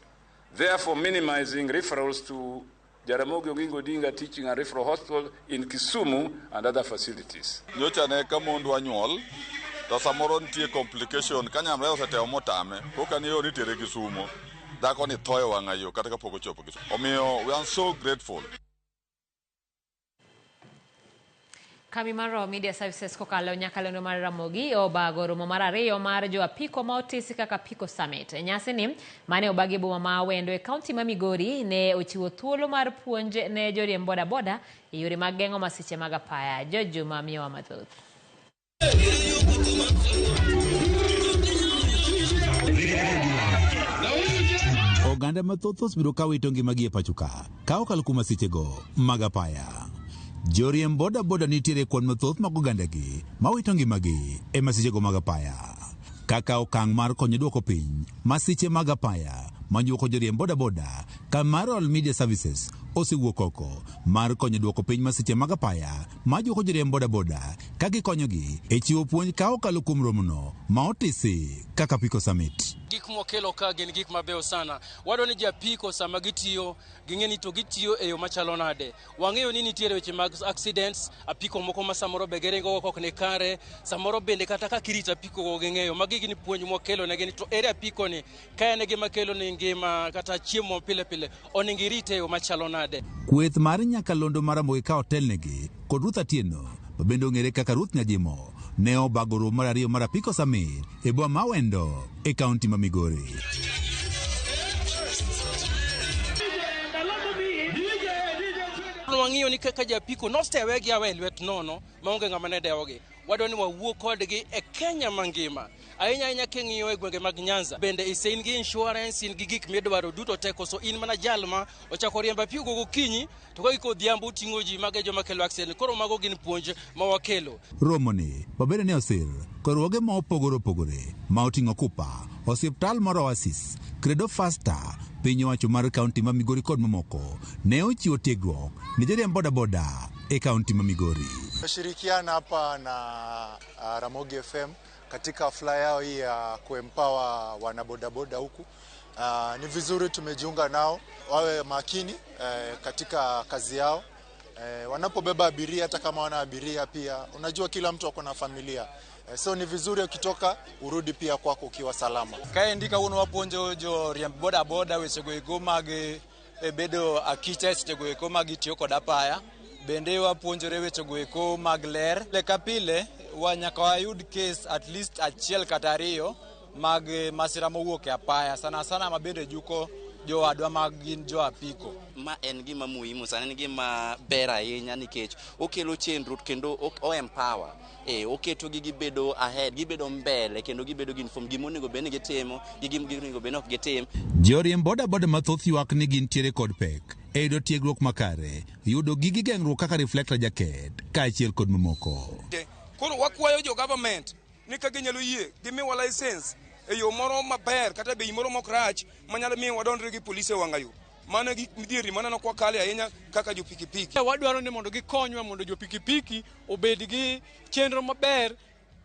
Speaker 29: therefore minimizing referrals to Jaramogi Oginga Odinga Teaching and Referral Hospital in Kisumu and other facilities.
Speaker 25: Nyocha ne ka mondwa nyuol to samoro nitie complication ka nyamre oseteo motame koka ni ori tere Kisumu dhako ni thoyo wang'ayo kata kapok ochopo Kisumu. Omiyo we are so grateful.
Speaker 1: Kambi mar Media Services kokalo nyakalondo mar Ramogi obago romo mar ariyo mar jo apiko ma otisi kaka Apiko Summit. Nyasi ni mane obagi boma ma Awendo e kaunti ma Migori ne ochiwo thuolo mar puonj ne joriemb boda boda e yore mag geng'o masiche mag apaya. Jojuma miyowa mathoth.
Speaker 3: Oganda mathoth osebiro kawito ngimagi e pacho ka okalo kuom masichego mag apaya. Joriemb boda boda nitiere kwan mathoth mag ogandagi ma wito ngimagi e masichego mag apaya. Kaka okang' mar konyo duoko piny masiche mag apaya manjuoko joriemb boda boda, Kamaro Media Services osewuok oko mar konyo duoko piny masiche mag apaya majuoko joriemb boda boda ka gikonyogi e chiwo puonj ka okalo kuom romono ma otisi kaka Apiko Summit.
Speaker 8: Gik mokelo ka gin gik mabeyo sana. Wadwani japiko sama gitiyo ging'eni to gitiyo e yo machalo nade. Wang'eyo ni nitiere weche mag accidents, apiko moko ma samoro begerengo ok ne kare, samoro bende kata ka kirita apiko go ging'eyo. Magi gin puonj mokelo ne gin to ere apiko ni ka en gima kelo ne ngima kata chiemo pile pile onego irite e yo machalo nade.
Speaker 3: Kweth mar nyakalondo mar Ramogi ka otelnegi kod Ruth Atieno bende ong'ere kaka Ruth Nyajimo ne obago romo mar ariyo mar Apiko Summit e boma ma Awendo e kaunti ma Migori.
Speaker 8: Wang'iyo ni kaka japiko nostewe gi awe lwet nono maonge ng'ama ne dewogi. Wadwani wawuo kodgi e Kenya mangima. Ahinya king'iyo e gwenge mag Nyanza. Bende in gi insurance, in gi gik midwaro duto teko, so in mana jalma ochako riemba apiko gokinyi to ka odhiambo ting'o ji mage joma kelo accident. Koro mago gin puonj ma wakelo.
Speaker 3: Romoni babede ne osir korwoge ma opogore ma oting'o Kupa, osiptal mar Oasis, Credo Fasta, piny owacho mar kaunti ma Migori kod mamoko ne ochiwo tiegruok ni joriemb boda boda e kaunti ma Migori.
Speaker 13: Tumeshirikiana hapa na Ramogi FM katika hafla yao hii ya kuempower wanabodaboda huku. Ni vizuri tumejiunga nao wawe makini katika kazi yao. Wanapobeba abiria, hata kama wana abiria pia, unajua kila mtu ako na familia. So ni vizuri ukitoka urudi pia kwako ukiwa salama.
Speaker 14: Kae ndika uno waponjo jo riemb boda boda wechego eko mag bedo akicha sechego eko mag tiyo kod apaya. Bende wapuonjore wechego eko mag ler. Leka pile nyaka wayud case at least achiel kata ariyo mag masira mowuok e apaya. Sana mabende juko jo adwa mag gin jo apiko.
Speaker 15: Ma en gima muhimu sana, en gima ber ahinya nikech okelo chenro kendo o empower. Oketo gi gibedo ahead, gibedo mbele kendo gibedo gi inform gimonego bene gitimo, gimonego bene ok gitim.
Speaker 3: Joriemb boda boda mathoth ywak ni gin tiere kod pek e yudo tiegruok makare, yudo gigi geng'ruok kaka reflector jacket kaachiel kod mamoko.
Speaker 17: Koro wakwayo jo government ni ka ginyalo yie gimiwa license e yo moro maber kata bei moro mokrach manyalo miyo wadonjre gi polisi e wang'ayo. Mano gik midhieri maneno kwa kale ahinya kaka jo pikipiki.
Speaker 8: Wadwaro ni mondo gikonywa mondo jo pikipiki obed gi chenro maber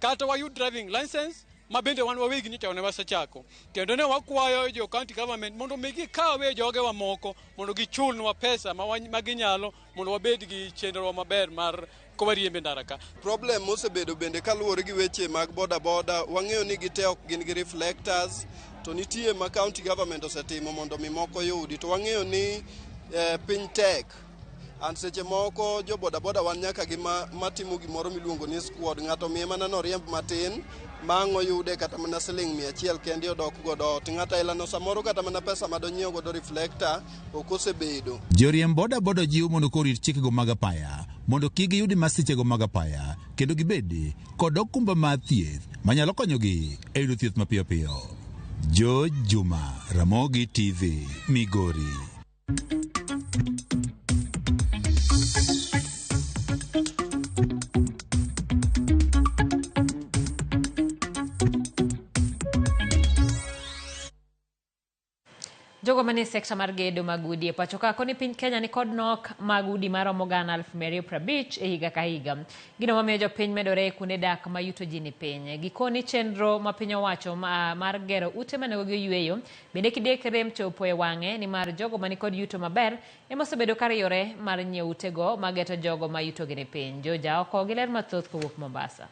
Speaker 8: kata wayud driving license mabende wan wawegi ni tawne wasechako. Kendo ne wakwayo jo county government mondo migi kawe joge wa moko mondo gichulnwa pesa ma ginyalo mondo wabed gi chenro maber mar kowariembe ndara ka.
Speaker 17: Problem mosebedo bende kaluwore gi weche mag boda boda, wang'eyo ni gite ok gin gi reflectors, to nitie ma county government osetimo mondo mi moko yudi, to wang'eyo ni piny tek. An seche moko jo boda boda wan nyaka gi matimo gimoro miluongo ni squad, ng'ato miye mana no riemb matin bang' oyude kata mana siling 100 kendi odok godo ot. Ng'ata ilano samoro kata mana pesa madonyiewo godo reflector ok osebedo.
Speaker 3: Joriemb boda boda jiwo mondo korit chikego mag apaya mondo kik giyudi masichego mag apaya kendo gibedi kod okumba mar thieth manyalo konyogi e yudo thieth mapiyo piyo. Jojuma, Ramogi TV, Migori.
Speaker 1: Jogo manie e sekta mar gedo mag udi e pacho ka koni piny Kenya ni kod nok mag udi maromo gana 250 e higa ka higa. Gino mamiyo jopiny medore kuonde dak ma yuto ji ni piny. Gikoni chenro ma piny owacho mar gero ute manego gi yweyo bende kidek rem chopo e wang'e ni mar jogo mani kod yuto maber emosebedo kariyore mar nyiewo utego mageto jogo ma yuto gi ni piny. Joja oko gi ler mathoth kowuok Mombasa.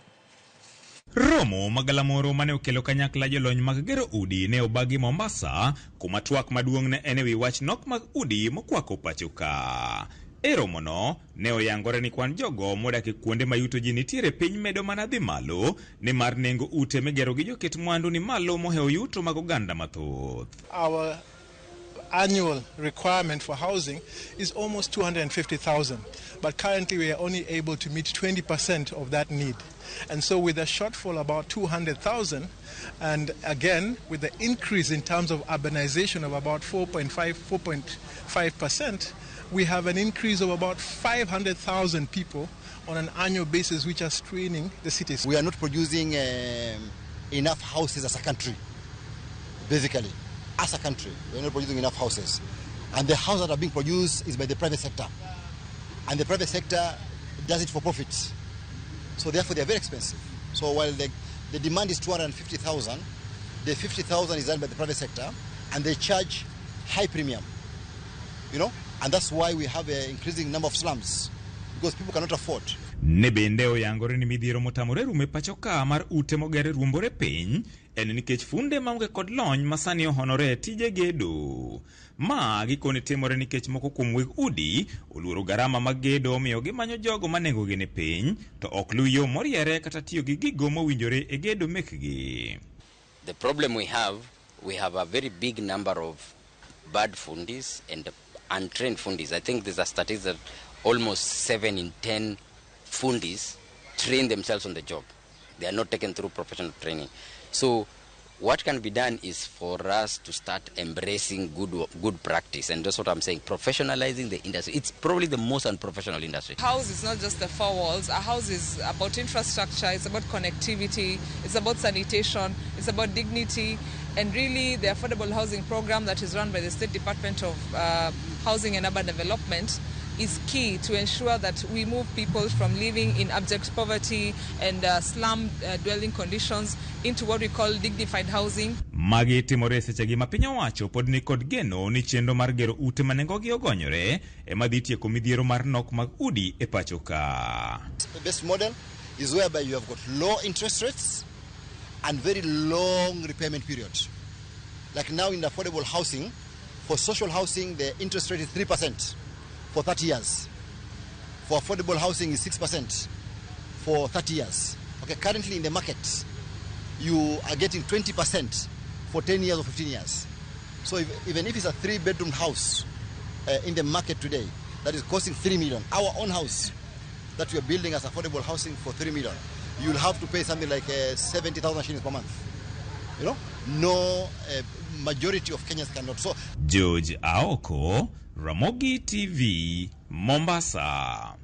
Speaker 10: Romo magalamoro mane okelo kanyakla jolony mag gero udi ne obagi Mombasa, kuma twak maduong' ne en ewi wach nok mag udi mokwako pacho ka. E romono ne oyangore ni kwan jogo modak e kuonde ma yuto ji nitiere piny medo mana dhi malo, ni mar nengo ute migero gi joket mwandu ni malo moheo yuto mag oganda mathoth.
Speaker 11: Our annual requirement for housing is almost 250,000, but currently we are only able to meet 20% of that need. And so with a shortfall about 200,000, and again with the increase in terms of urbanization of about 4.5%, we have an increase of about 500,000 people on an annual basis which are straining the cities.
Speaker 16: We are not producing enough houses as a country, basically. As a country, we are not producing enough houses. And the houses that are being produced is by the private sector. And the private sector does it for profit. So therefore they are very expensive. So while the demand is 250,000, the 50,000 is done by the private sector, and they charge high premium, and that's why we have an increasing number of slums, because people cannot afford.
Speaker 10: Ne bende oyangore ni midhiero motamore rume pacho ka mar ute mogere ruombore piny en nikech funde maonge kod lony masani ohonore tije gedo. Ma gikone timore nikech moko kuom weg udi oluoro garama mag gedo miyo gimanyo jogo manengo gi ni piny to ok lu yo moriere kata tiyo gi gigo mowinjore e gedo mekgi.
Speaker 18: The problem we have a very big number of bad fundis and untrained fundis. I think there's a statistic that almost 7 in 10 fundis train themselves on the job. They are not taken through professional training. So what can be done is for us to start embracing good practice, and that's what I'm saying, professionalizing the industry. It's probably the most unprofessional industry.
Speaker 20: House is not just the four walls. A house is about infrastructure, it's about connectivity, it's about sanitation, it's about dignity, and really the affordable housing program that is run by the State Department of Housing and Urban Development is key to ensure that we move people from living in abject poverty and slum dwelling conditions into what we call dignified housing.
Speaker 10: Magi timore sechegi ma piny owacho pod ni kod geno ni chenro mar gero ute manengogi ogonyore ema dhi tieko midhiero mar nok mag udi e pacho ka.
Speaker 16: The best model is whereby you have got low interest rates and very long repayment period. Like now in affordable housing, for social housing the interest rate is 3%. For 30 years. For affordable housing is 6% for 30 years. Okay, currently in the market, you are getting 20% for 10 years or 15 years. So even if it's a 3-bedroom house in the market today, that is costing 3 million, our own house that we are building as affordable housing for 3 million, you'll have to pay something like 70,000 shillings per month. No majority of Kenyans cannot. So
Speaker 10: George Aoko, Ramogi TV, Mombasa.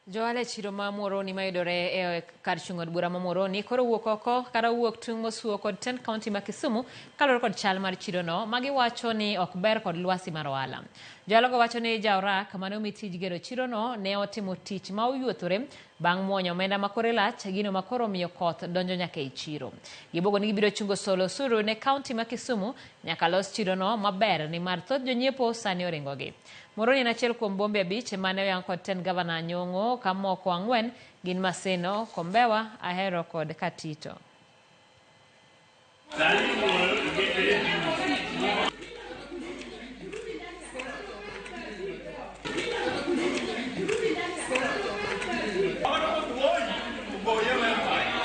Speaker 1: Joale chiro ma Moroni mayudore e kar chung'od bura ma Moroni koro wuok oko kata wuok tung mosuo kod 10 county ma Kisumu kalore kod chal mar chiro no magi wacho ni ok ber kod lwasi mar ohala. Jalogo wacho ni Jaorak mane omi tij gero chiro no ne otimo tich ma oyuothore bang' muonyo omenda makore lach gino makoro miyo koth donjo nyaka e chiro. Gibogo ni gibiro chungo solo suru ne county ma Kisumu nyaka los chiro no maber ni mar thoth jonyiepo sani oringogi. Moroni en achiel kuom bombe 5 mane oyang kod 10 Gavana Nyong'o ka moko 4 gin Maseno, Kombewa, Ahero kod Katito.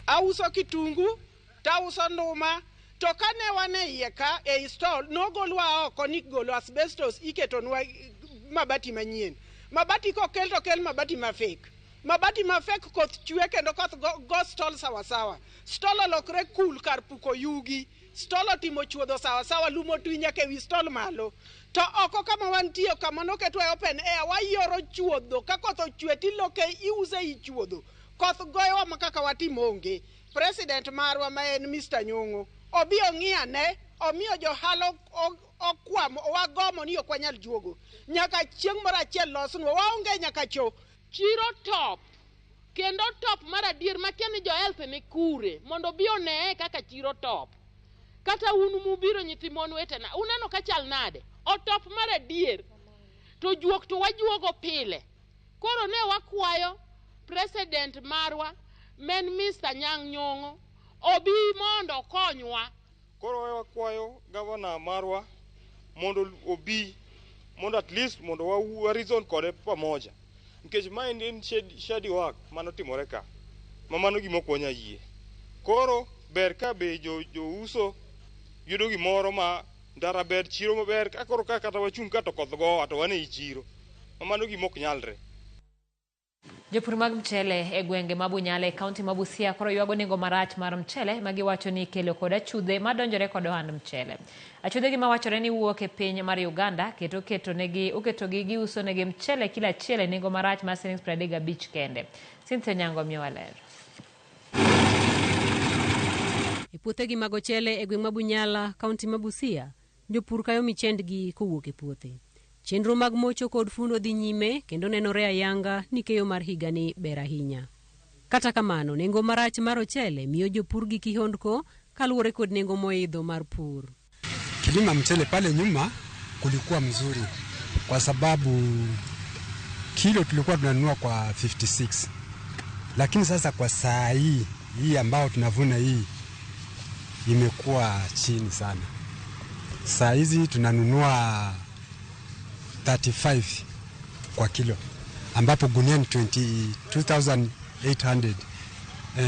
Speaker 21: Auso kitungu, tauso nduma, to kane wane iye ka e stall nogolwa oko ni golo asbestos iketonwa mabati manyien. Mabati kokel to kel mabati mafake. Mabati mafake koth chwe kendo koth go stall sawa sawa. Stall olokre cool kar puko yugi. Stall otimo chuodho sawa sawa lumo twinya ke wi stall malo. To oko kama wantiyo kama noketwa open air wayoro chuodho ka koth ochwe tiloke iuse i chuodho. Koth goyowa makaka watimo onge. President marwa ma en Mr. Nyong'o obi ong'iyane omiyo johalo okwamo wagomo ni ok wanyal juogo nyaka chieng' moro achiel losnwa waonge nyaka cho
Speaker 2: chiro top kendo top mar adier makiani jo health ni kure mondo bi onee kaka chiro top kata unu mubiro nyithi mon wetena uneno ka chal nade o top mar adier to juok to wajuogo pile koro ne wakwayo president marwa men Mr. Nyang' Nyong'o obi mondo konywa.
Speaker 4: Koro wakwayo governor marwa mondo obi mondo at least mondo wa reason kode pamoja nikech ma en shady work manotimore ka mamano gimo konya yie. Koro ber ka be jo uso yudo gimoro ma ndara ber chiro maber ka koro ka kata wachung' ka to koth go to wane chiro mamano gimo ok nyalre.
Speaker 1: Jopur mag mchele e gwenge ma Bunyale kaunti ma Busia koro ywago nengo marach mar mchele ma giwacho ni kelo kod achudhe madonjore kod ohand mchele. Achudhe gi mawachore ni wuok e piny mar Uganda oketogi giuso negi mchele kila achiel e nengo marach mar Sh35 kende. Cynthia Nyango miyo waler.
Speaker 5: E puothegi mag ochele e gweng' ma Bunyala kaunti ma Busia, jopur kayo michendgi kowuok e puothe. Chenro mag mocho kod fundo dhi nyime kendo nenore ayanga ni keyo mar higani ber ahinya. Kata kamano, nengo marach mar ochele miyo jopur gi kihondko kaluwore kod nengo moidho mar pur.
Speaker 6: Kilima mchele pale nyuma kulikuwa mzuri kwa sababu kilo tulikuwa tunanunua kwa 56. Lakini sasa kwa saa hii ambao tunavuna hii imekuwa chini sana. Saa hizi tunanunua 35 kwa kilo ambapo gunia ni 22,800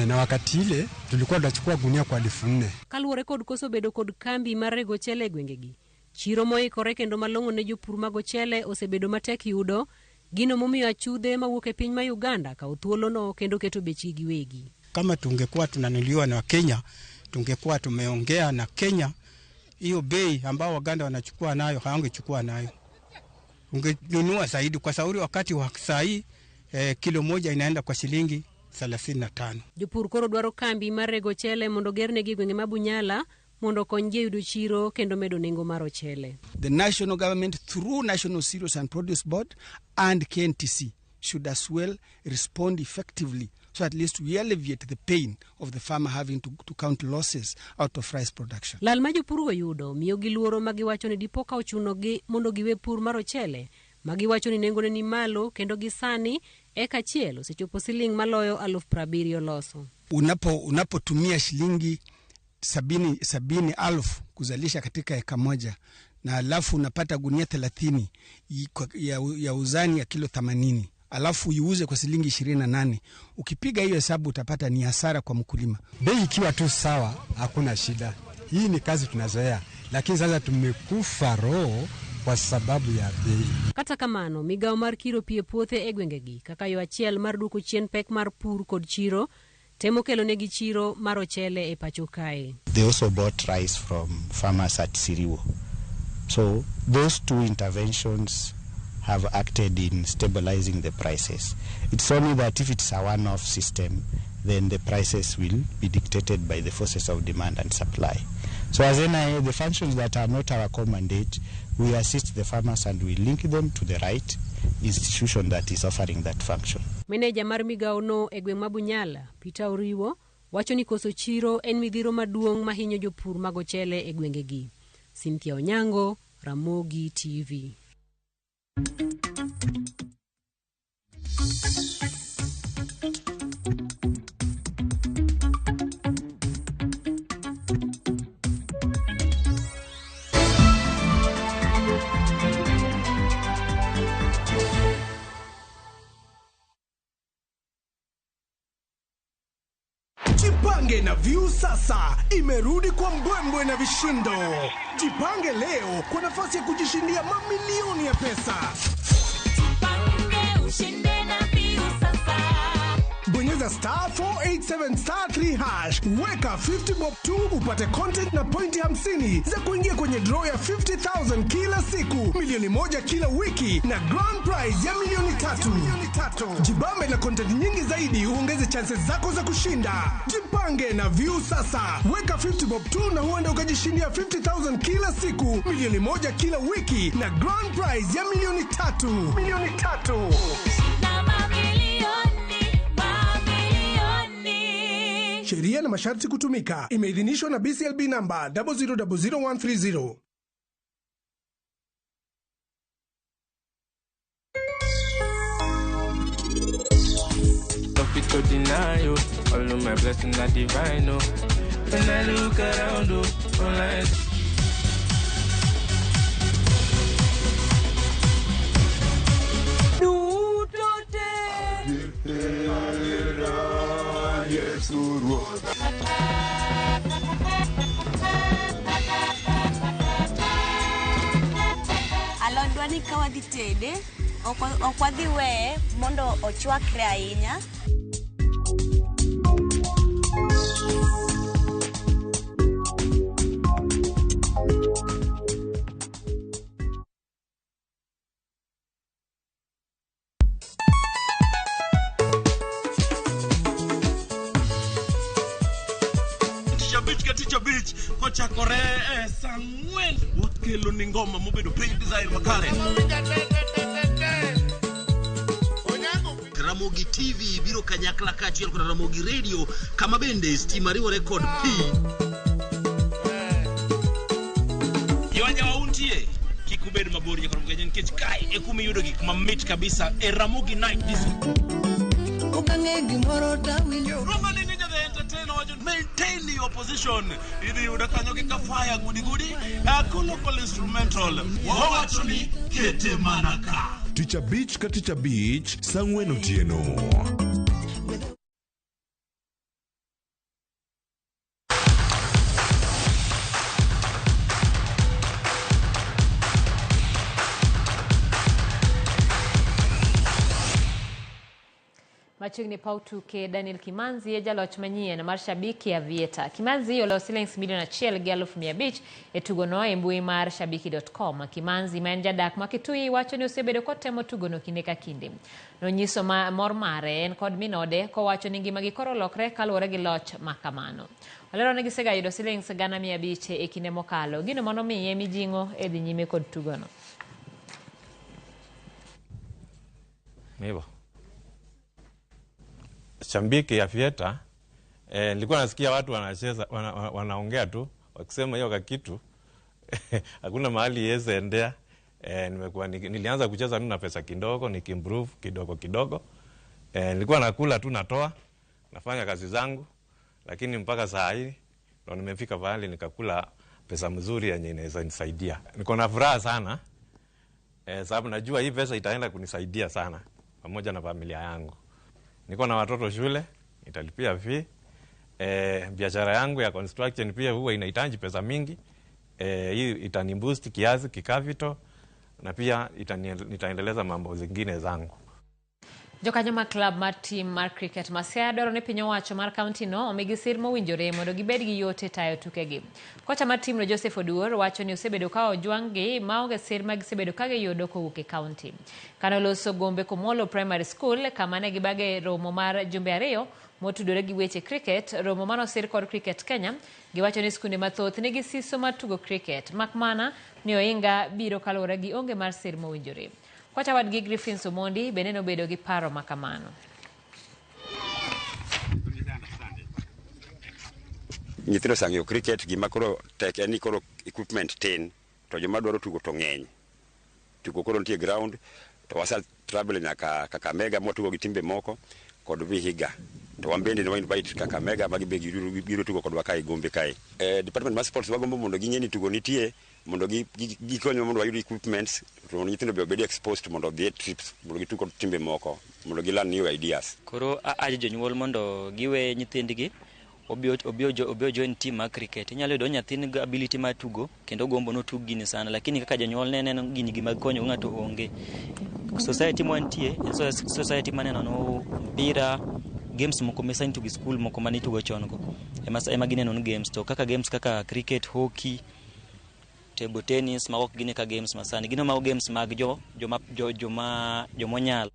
Speaker 6: na wakati ile tulikuwa tunachukua gunia kwa 4,000.
Speaker 5: Kaluwore kod koso bedo kod kambi mar rego chele gwengegi, chiro moikore kendo malong'o ne jopur mag ochele osebedo matek yudo, gino momiyo achudhe mawuok e piny ma Uganda kawo thuolono kendo keto bechgi giwegi.
Speaker 7: Kama tungekuwa tunanunuliwa na Kenya, tungekuwa tumeongea na Kenya, hiyo bei ambao Waganda wanachukua nayo hawangechukua nayo. Ungenunua zaidi kwa sauri wakati wa saa kilo moja inaenda kwa shilingi 35.
Speaker 5: Jopur koro dwaro kambi mar rego chele mondo gerne gwenge ma Bunyala mondo konygi yudo chiro kendo medo nengo mar ochele.
Speaker 22: The national government through National Cereals and Produce Board and KNTC should as well respond effectively so at least we alleviate the pain of the farmer having to count losses out of rice production.
Speaker 5: Lal ma jopur oyudo miyo giluoro magiwacho ni dipoka ochunogi mondo giwe pur mar ochele magiwacho ni nengo ni malo kendo gisani eka achiel osechopo siling maloyo 70,000 loso.
Speaker 22: Unapotumia shilingi 70,000 kuzalisha katika eka moja na alafu unapata gunia 30 ya uzani ya kilo 80 alafu iuze kwa shilingi 28, ukipiga hiyo hesabu utapata ni hasara kwa mkulima.
Speaker 6: Bei ikiwa tu sawa hakuna shida. Hii ni kazi tunazoea, lakini sasa tumekufa roho kwa sababu ya bei.
Speaker 5: Kata kamano, migao mar kiro pie puothe e gwengegi kaka yo achiel mar duoko chien pek mar pur kod chiro temo kelo negi chiro mar ochele e pacho kae.
Speaker 23: They also bought rice from farmers at Siriwo. So those two interventions have acted in stabilizing the prices. It's only that if it's a one-off system, then the prices will be dictated by the forces of demand and supply. So as NIA, the functions that are not our core mandate, we assist the farmers and we link them to the right institution that is offering that function.
Speaker 5: Meneja mar migao no e gweng' ma Bunyala, Peter Oriwo, wacho ni koso chiro en midhiro maduong' mahinyo jopur mag ochele e gwengegi. Cynthia Onyango, Ramogi TV.
Speaker 24: Jipange na View sasa imerudi kwa mbwembwe na vishindo. Jipange leo kwa nafasi ya kujishindia mamilioni ya pesa.
Speaker 26: Jipange ushinde na View sasa.
Speaker 24: Bonyeza star 487 star 3 hash. Weka 50 bob tu upate content na pointi 50 za kuingia kwenye draw ya 50,000 kila siku, milioni 1 kila wiki na grand prize ya milioni 3. Jibambe na content nyingi zaidi uongeze chances zako za kushinda. Jipange na View sasa. Weka 50 bob tu na huenda ukajishindia 50,000 kila siku, milioni 1 kila wiki na grand prize ya milioni 3. Sheria na masharti kutumika. Imeidhinishwa na BCLB namba 0000130.
Speaker 9: To deny you, all of my blessings are divine. Oh, when I look around, oh, online.
Speaker 12: Alodwani kawadhi tede, okwadhi we mondo ochwakre ahinya.
Speaker 13: Teacher Beach kocha kore sangwen wakelo ni ngoma mobedo pay design makare Ramogi TV biro kanyakla kachiel kod Ramogi Radio kama bende Stima Riwo Record P Yonja wauntie kikubedo mabori kwa mgenye nkech kai ekumi yudo gik mamit kabisa Ramogi Night Disco Maintain your position. Idi udakanyoke ka fire gudi local instrumental. Wawachuni kete manaka.
Speaker 19: Teacher Beach ka Teacher Beach sangwen otieno.
Speaker 1: Machigni pautuke Daniel Kimanzi jaloch manyien mar shabiki ya Vieta. Kimanzi yolo silings milioni 1,500 e tugono e mbui mar shabiki.com. Kimanzi ma en jadak ma Kitui wacho ni osebedo kotemo tugono kinde ka kinde. Nonyiso mor mare en kod minode ko wacho ni ngimagi koro lokre kaluwore gi loch makamano. Olero ni gisega yudo silings 500 e kinde mokalo. Gino mano miye mijingo e dhi nyime kod tugono.
Speaker 25: Nibo. Shambiki ya Vieta nilikuwa nasikia watu wanacheza wanaongea tu wakisema hiyo kitu hakuna mahali yeze endea. Nilianza kucheza na pesa kidogo nikimprove kidogo nilikuwa nakula tu natoa nafanya kazi zangu lakini mpaka saa hii ndo nimefika pale nikakula pesa mzuri yenye inaweza nisaidia. Niko na furaha sana sababu najua hii pesa itaenda kunisaidia sana pamoja na familia yangu. Niko na watoto shule, nitalipia fee. Biashara yangu ya construction pia huwa inahitaji pesa mingi. Hii itaniboost kiasi kikavito na pia nitaendeleza mambo zingine zangu.
Speaker 1: Jokanyoma club mar team mar cricket Masia doro ne pinyo wacho mar county no omigisir mowinjore mondo gibed gi yote tayo tukegi. Kocha mar team no Joseph Oduor wacho ni osebedo ka ojwangi maonge sir mag sebedo kage yudo kowuok e county. Kano loso Gombe Komolo Primary School kama ne gibage romo mar jumbe ariyo motudore gi weche cricket. Romo mano sir kod Cricket Kenya giwacho ni skunde mathoth nigi siso mar tugo cricket makmana ni oinga biro kalore gi onge mar sir mowinjore. Kocha wadgi Griffin Somondi bende nobedo gi paro makamano.
Speaker 26: Nyithindo sang'eyo cricket gima koro tek en ni koro equipment tin to joma dwaro tugo to ng'eny. Tugo koro nitie ground to wasa travel nyaka Kakamega motugo gi timbe moko kod Vihiga. To wambende no invite Kakamega magi biro tugo kod wakai Gombe kai. Department of Sports wagombo mondo ging'e ni tugo nitie mondo gikonyo mondo wayud equipments to nyithindo be obedi exposed mondo be trips mondo gitugo timbe moko mondo gilan new ideas.
Speaker 27: Koro aje jonyuol mondo giwe nyithindgi obio join team mar cricket. Inyalo yudo nyathini ability mar tugo kendo gombo no tug gini sana lakini kaka jonyuol neno gini gima konyo ng'ato onge. Society mwantie society maneno no mpira games moko mesani tugi school moko mani tugo chongo ema gine non games to kaka games kaka cricket, hockey, table tennis mawok gine ka games masani gino mago games mag jomonyal.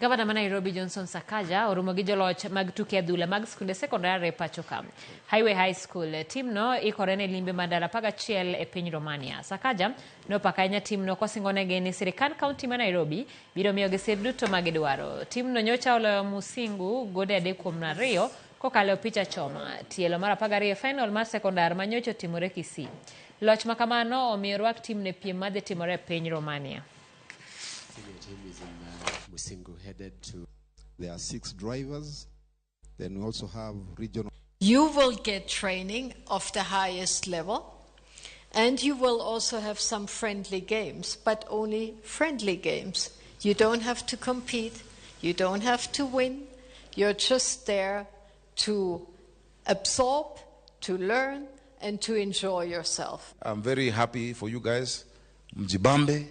Speaker 1: Gavana ma Nairobi Johnson Sakaja orumo gi joloch mag tuke adhula mag skunde sekondari pacho ka. Highway High School team no ikore ne limbe madara 11 e piny Romania. Sakaja no pakanya team no kosingone ge ni sirikal county ma Nairobi biro miyo gi sir duto magidwaro. Team no nyocha oloyo Musingu gode 3-2 kokalo picha choma. Tielo mar 12 final mar sekondari ma nyocha timore Kisii. Loch makamano omiyo rwak team ne piem madhi timore piny Romania.
Speaker 3: Senior team is in Musingu headed to. There are 6 drivers. Then we also have regional.
Speaker 8: You will get training of the highest level, and you will also have some friendly games, but only friendly games. You don't have to compete. You don't have to win. You're just there to absorb, to learn, and to enjoy yourself.
Speaker 11: I'm very happy for you guys. Mjibambe.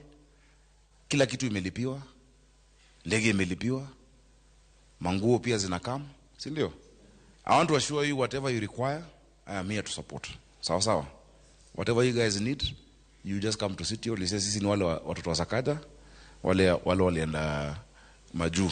Speaker 11: Kila kitu imelipiwa, ndege imelipiwa, manguo pia zinakam, si ndio? I want to assure you whatever you require, I am here to support. Sawa sawa. Whatever you guys need, you just come to City Hall. Sisi ni wale watoto wa Sakaja, wale walienda majuu.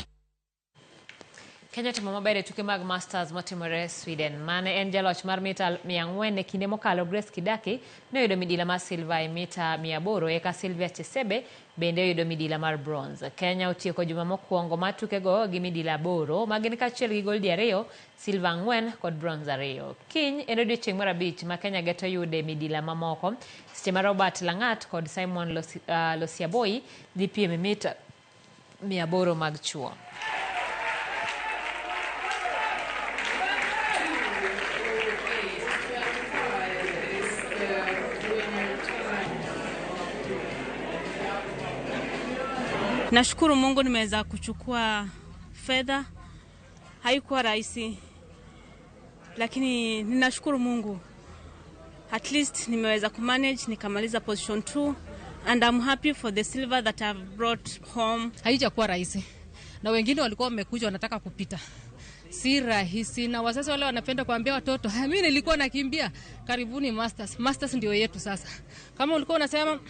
Speaker 1: Kenya timo maber tuke mag Masters motimore Sweden. Mane en jaloch mar mita 400 e kinde mokalo Grace Kidaki ne oyudo midila mar silver e mita 800 eka Sylvia Chesebe bende oyudo midila mar bronze. Kenya otieko juma mokwongo mar tukego gi midila 8 magin kachiel gi goldi 2, silver 4 kod bronze 2. Kiny en odiechieng' mar 5 ma Kenya geto yude midila mamoko. Seche ma Robert Langat kod Simon Losiaboi dhi piem e mita 800 mag chuo.
Speaker 14: Nashukuru Mungu nimeweza kuchukua fedha. Haikuwa rahisi, lakini ninashukuru Mungu. At least nimeweza kumanage nikamaliza position 2 and I'm happy for the silver that I've brought home.
Speaker 15: Haijakuwa rahisi. Na wengine walikuwa wamekuja wanataka kupita. Si rahisi na wazazi wale wanapenda kuambia watoto, mimi nilikuwa nakimbia, karibuni Masters. Masters ndio yetu sasa. Kama ulikuwa unasema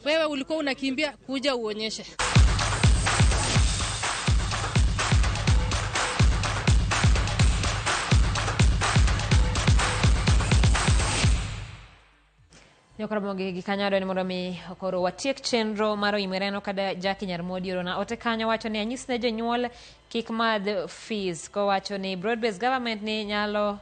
Speaker 15: wewe ulikuwa unakimbia, kuja uonyeshe.
Speaker 1: Nyokaramogi gikanyado ni mondo mi okoro watiek chenro maro imereno kada Jackie Nyarmodi orona ote kanyo wacho ni anyis ne jonyuol kik madh fees ko wacho ni broad-based government ni nyalo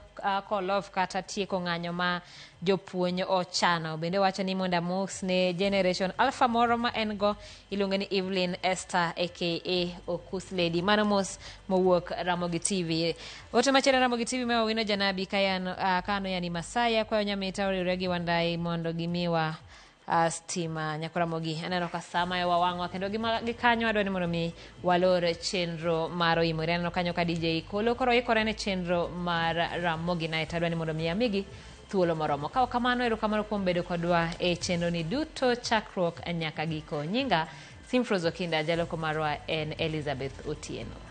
Speaker 1: kolof kata tieko ng'anyo ma jopuonj ochano. Bende wacho ni monda mos ne generation alpha moro ma en go iluongo ni Evelyn Esther aka Okus Lady. Mano mos mowuok Ramogi TV. Wote machera Ramogi TV mewa wino janabi kano yani Masaya kwa nyamita oriuregi wandai mondo gimiwa stima Nyakaramogi aneno kasama ya wawango kendo gikanyo adwa ni mondo mi walor chenro maro imore aneno kanyo ka DJ Kolo koro ikore ne chenro mar Ramogi Night adwa ni mondo mi amigi thuolo moromo. Kao kamano erokamano kuom bedo kodwa e chenro ni duto chakruok nyaka giko. Nyinga Simfrozo Kinda, jaloko marwa en Elizabeth Otieno.